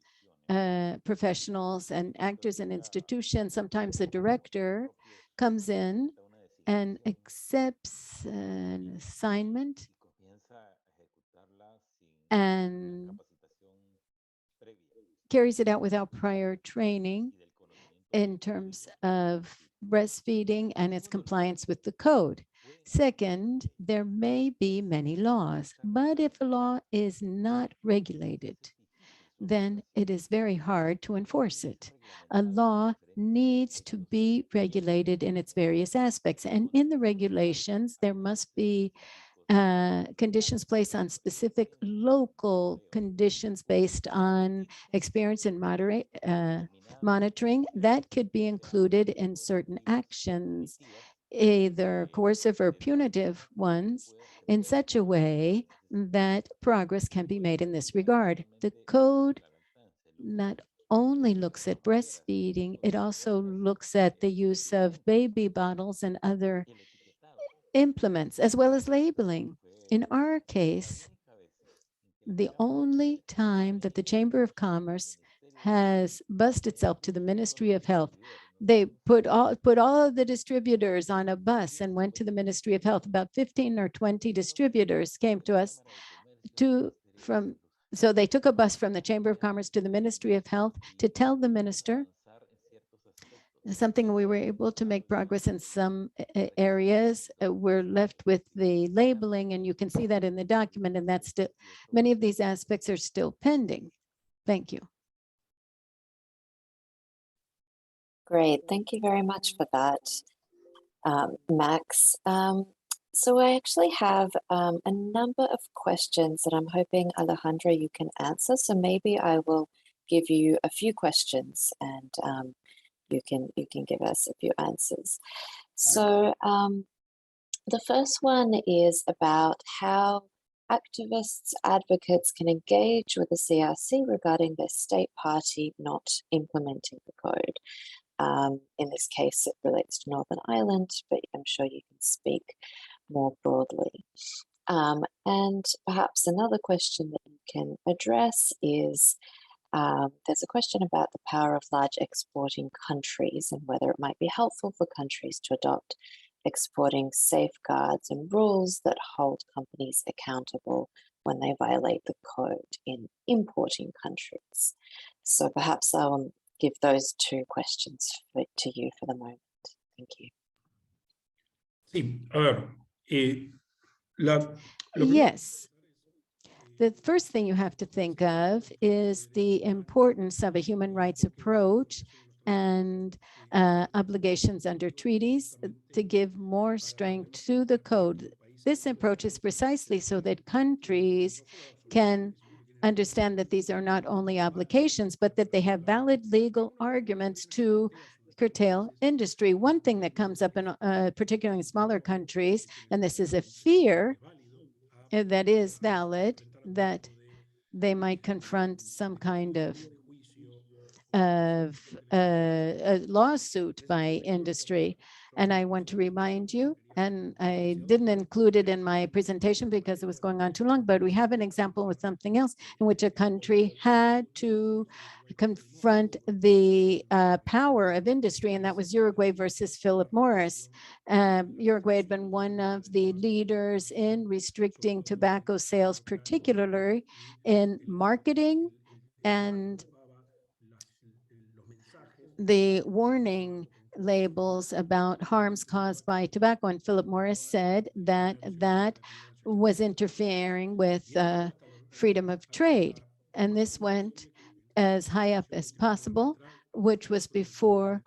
professionals and actors and institutions. Sometimes the director comes in and accepts an assignment and carries it out without prior training in terms of breastfeeding and its compliance with the code. Second, there may be many laws, but if a law is not regulated, then it is very hard to enforce it. A law needs to be regulated in its various aspects. And in the regulations, there must be conditions placed on specific local conditions based on experience and monitoring that could be included in certain actions, either coercive or punitive ones, in such a way that progress can be made in this regard. The code not only looks at breastfeeding, it also looks at the use of baby bottles and other implements, as well as labeling. In our case, the only time that the Chamber of Commerce has bussed itself to the Ministry of Health, they put all of the distributors on a bus and went to the Ministry of Health. About 15 or 20 distributors came to us so they took a bus from the Chamber of Commerce to the Ministry of Health to tell the minister something. We were able to make progress in some areas. We're left with the labeling, and you can see that in the document, and that's still, many of these aspects are still pending. Thank you. Great, thank you very much for that, Max. So I actually have a number of questions that I'm hoping, Alejandra, you can answer. So maybe I will give you a few questions and you can give us a few answers. So the first one is about how activists, advocates can engage with the CRC regarding their state party not implementing the code. In this case, it relates to Northern Ireland, but I'm sure you can speak more broadly. And perhaps another question that you can address is, there's a question about the power of large exporting countries and whether it might be helpful for countries to adopt exporting safeguards and rules that hold companies accountable when they violate the code in importing countries. So perhaps I'll give those two questions to you for the moment. Thank you. Sí, a ver, yes. The first thing you have to think of is the importance of a human rights approach and obligations under treaties to give more strength to the code. This approach is precisely so that countries can understand that these are not only obligations, but that they have valid legal arguments to curtail industry. One thing that comes up in particularly in smaller countries, and this is a fear that is valid, that they might confront some kind of a lawsuit by industry. And I want to remind you, and I didn't include it in my presentation because it was going on too long, but we have an example with something else in which a country had to confront the power of industry, and that was Uruguay versus Philip Morris. Uruguay had been one of the leaders in restricting tobacco sales, particularly in marketing and the warning labels about harms caused by tobacco. And Philip Morris said that that was interfering with freedom of trade. And this went as high up as possible, which was before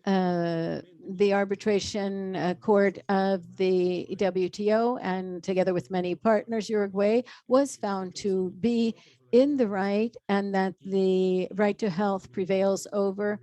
the arbitration court of the WTO, and together with many partners, Uruguay was found to be in the right, and that the right to health prevails over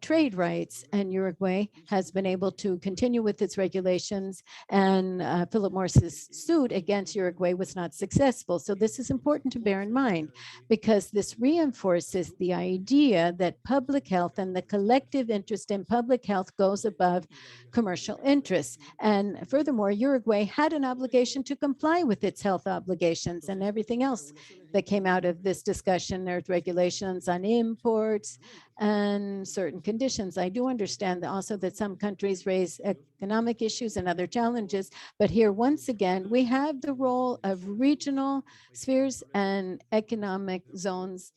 trade rights, and Uruguay has been able to continue with its regulations, and Philip Morris's suit against Uruguay was not successful. So this is important to bear in mind, because this reinforces the idea that public health and the collective interest in public health goes above commercial interests. And furthermore, Uruguay had an obligation to comply with its health obligations, and everything else that came out of this discussion. There's regulations on imports and certain conditions. I do understand also that some countries raise economic issues and other challenges, but here, once again, we have the role of regional spheres and economic zones,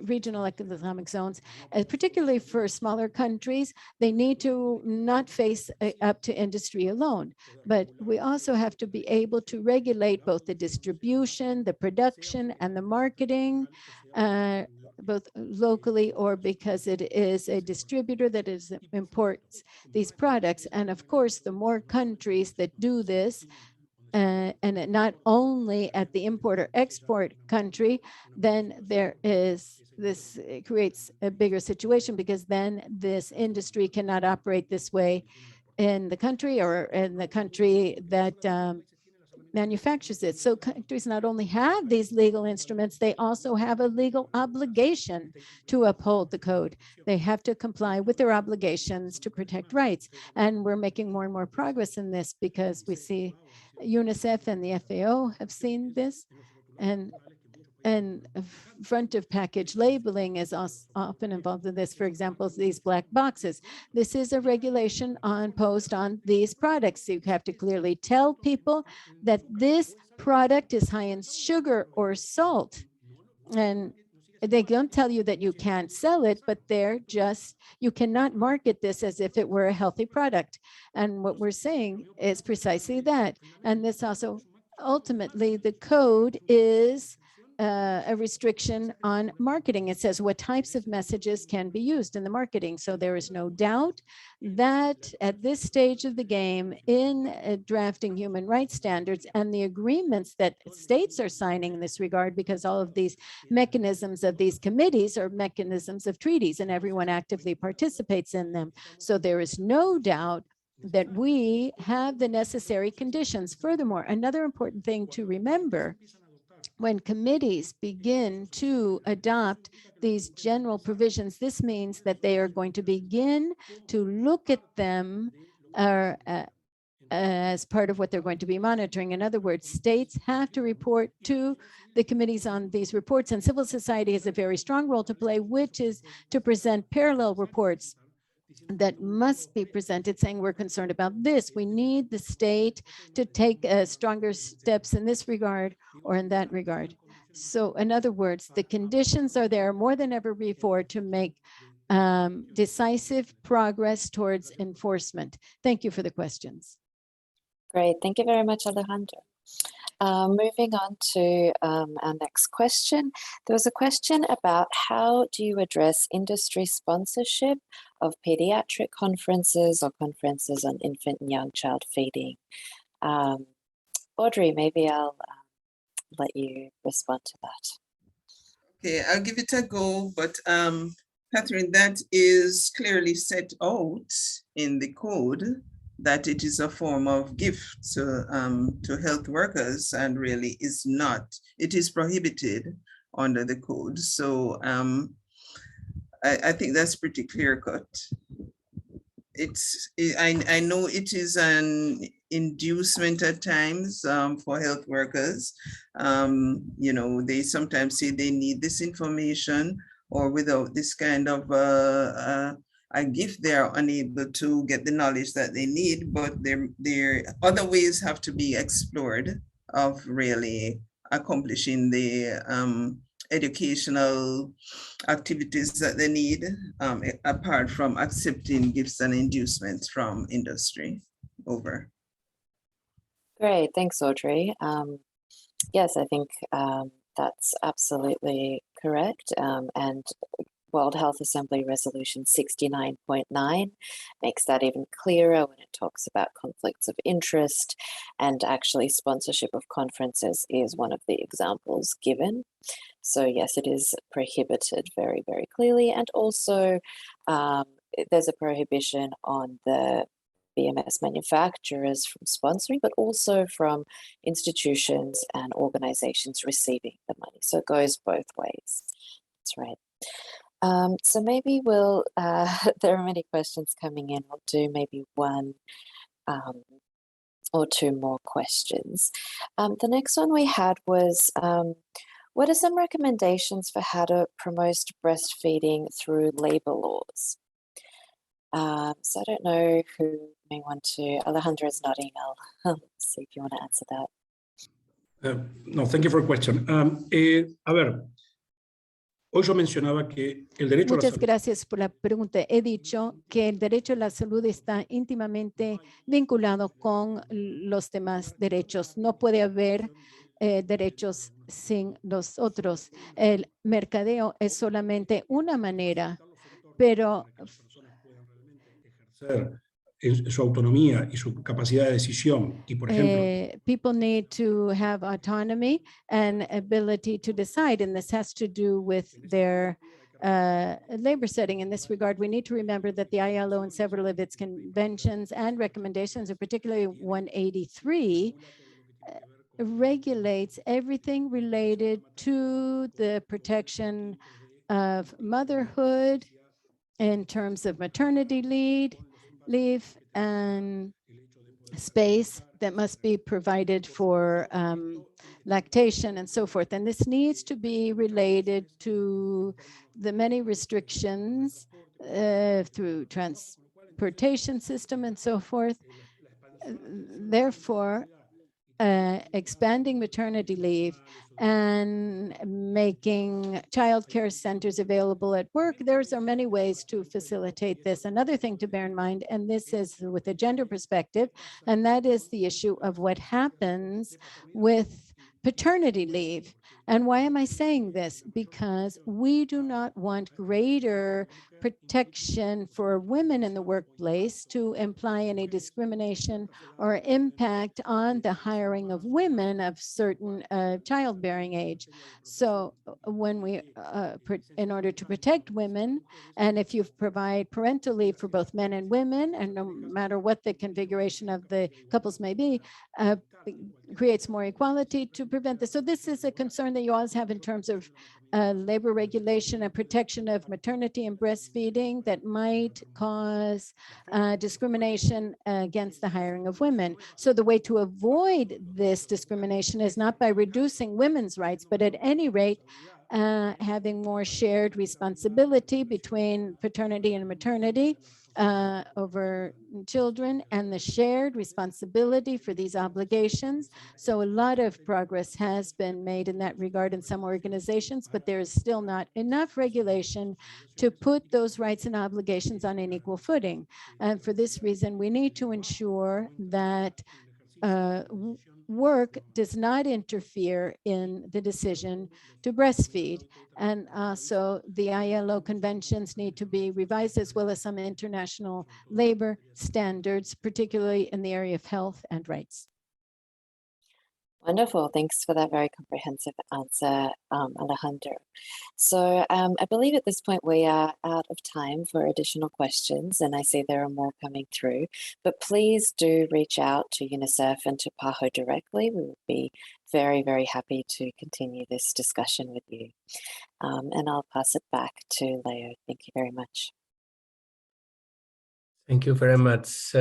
regional economic zones, particularly for smaller countries. They need to not face up to industry alone, but we also have to be able to regulate both the distribution, the production, and the marketing, both locally or because it is a distributor that imports these products. And of course, the more countries that do this, and not only at the import or export country, then there is this, it creates a bigger situation, because then this industry cannot operate this way in the country or in the country that manufactures it. So countries not only have these legal instruments, they also have a legal obligation to uphold the code. They have to comply with their obligations to protect rights. And we're making more and more progress in this, because we see Unicef and the FAO have seen this, and front of package labeling is often involved in this. For example, these black boxes. This is a regulation imposed on these products. So you have to clearly tell people that this product is high in sugar or salt. And they don't tell you that you can't sell it, but they're just, you cannot market this as if it were a healthy product. And what we're saying is precisely that. And this also, ultimately, the code is a restriction on marketing. It says what types of messages can be used in the marketing. So there is no doubt that at this stage of the game in drafting human rights standards and the agreements that states are signing in this regard, because all of these mechanisms of these committees are mechanisms of treaties and everyone actively participates in them. So there is no doubt that we have the necessary conditions. Furthermore, another important thing to remember, when committees begin to adopt these general provisions, this means that they are going to begin to look at them as part of what they're going to be monitoring. In other words, states have to report to the committees on these reports, and civil society has a very strong role to play, which is to present parallel reports that must be presented, saying we're concerned about this. We need the state to take stronger steps in this regard or in that regard. So in other words, the conditions are there more than ever before to make decisive progress towards enforcement. Thank you for the questions. Great, thank you very much, Alejandro. Moving on to our next question. There was a question about how do you address industry sponsorship of pediatric conferences or conferences on infant and young child feeding. Audrey, maybe I'll let you respond to that. Okay, I'll give it a go, but Catherine, that is clearly set out in the code, that it is a form of gift to health workers, and really is not, it is prohibited under the code. So I think that's pretty clear cut. I know it is an inducement at times for health workers. You know, they sometimes say they need this information, or without this kind of a gift, they are unable to get the knowledge that they need, but their other ways have to be explored of really accomplishing the educational activities that they need, apart from accepting gifts and inducements from industry. Over. Great, thanks, Audrey. Yes, I think that's absolutely correct. And World Health Assembly Resolution 69.9 makes that even clearer when it talks about conflicts of interest, and actually sponsorship of conferences is one of the examples given. So yes, it is prohibited very, very clearly. And also there's a prohibition on the BMS manufacturers from sponsoring, but also from institutions and organizations receiving the money. So it goes both ways. That's right. So maybe we'll, there are many questions coming in. We'll do maybe one or two more questions. The next one we had was, what are some recommendations for how to promote breastfeeding through labor laws? So I don't know who may want to. Alejandro's nodding. I'll see if you want to answer that. No, thank you for the question. A ver, hoy yo mencionaba que el derecho a la Muchas salud. gracias por la pregunta. He dicho que el derecho a la salud está íntimamente vinculado con los demás derechos. No puede haber derechos sin los otros. El mercadeo es solamente una manera, pero Ejercer su autonomía y su capacidad de decisión. Y por ejemplo, people need to have autonomy and ability to decide, and this has to do with their labor setting. In this regard, we need to remember that the ILO and several of its conventions and recommendations, and particularly 183, regulates everything related to the protection of motherhood in terms of maternity leave and space that must be provided for lactation and so forth. And this needs to be related to the many restrictions through transportation system and so forth. Therefore, expanding maternity leave and making childcare centers available at work, there are many ways to facilitate this. Another thing to bear in mind, and this is with a gender perspective, and that is the issue of what happens with paternity leave. And why am I saying this? Because we do not want greater protection for women in the workplace to imply any discrimination or impact on the hiring of women of certain childbearing age. So when we, in order to protect women, and if you provide parental leave for both men and women, and no matter what the configuration of the couples may be, creates more equality to prevent this. So this is a concern that you always have in terms of labor regulation and protection of maternity and breastfeeding that might cause discrimination against the hiring of women. So the way to avoid this discrimination is not by reducing women's rights, but at any rate, having more shared responsibility between paternity and maternity over children, and the shared responsibility for these obligations. So a lot of progress has been made in that regard in some organizations, but there is still not enough regulation to put those rights and obligations on an equal footing. And for this reason, we need to ensure that work does not interfere in the decision to breastfeed. And so the ILO conventions need to be revised, as well as some international labor standards, particularly in the area of health and rights. Wonderful. Thanks for that very comprehensive answer, Alejandro. So I believe at this point we are out of time for additional questions, and I see there are more coming through, but please do reach out to Unicef and to PAHO directly. We would be very, very happy to continue this discussion with you. And I'll pass it back to Leo. Thank you very much. Thank you very much.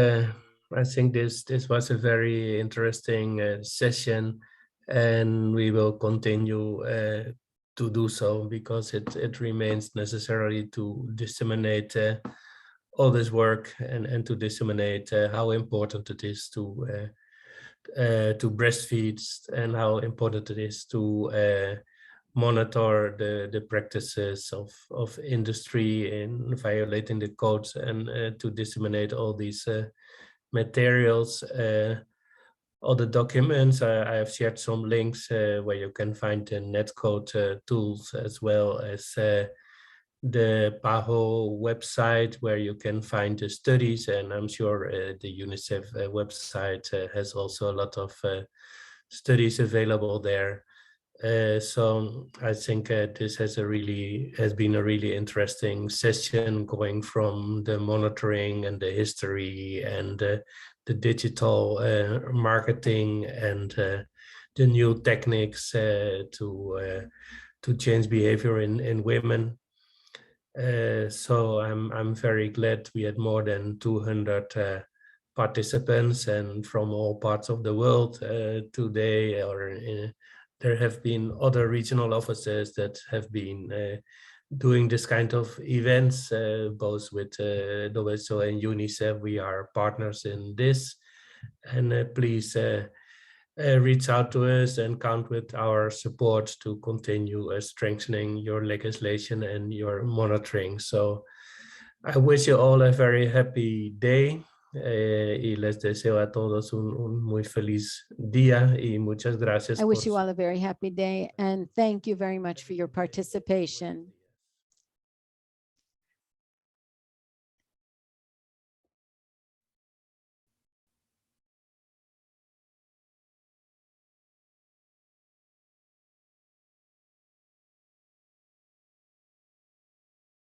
I think this was a very interesting session, and we will continue to do so, because it remains necessary to disseminate all this work and to disseminate how important it is to breastfeed, and how important it is to monitor the practices of industry in violating the codes, and to disseminate all these materials. all the documents. I have shared some links where you can find the Netcode tools, as well as the PAHO website, where you can find the studies, and I'm sure the Unicef website has also a lot of studies available there. So I think this has been a really interesting session, going from the monitoring and the history and the digital marketing and the new techniques to change behavior in women. So I'm very glad we had more than 200 participants, and from all parts of the world today. There have been other regional offices that have been doing this kind of events, both with WHO and Unicef. We are partners in this, and please reach out to us and count with our support to continue strengthening your legislation and your monitoring. So I wish you all a very happy day. Y les deseo a todos un muy feliz día, y muchas gracias. I wish you all a very happy day, and thank you very much for your participation.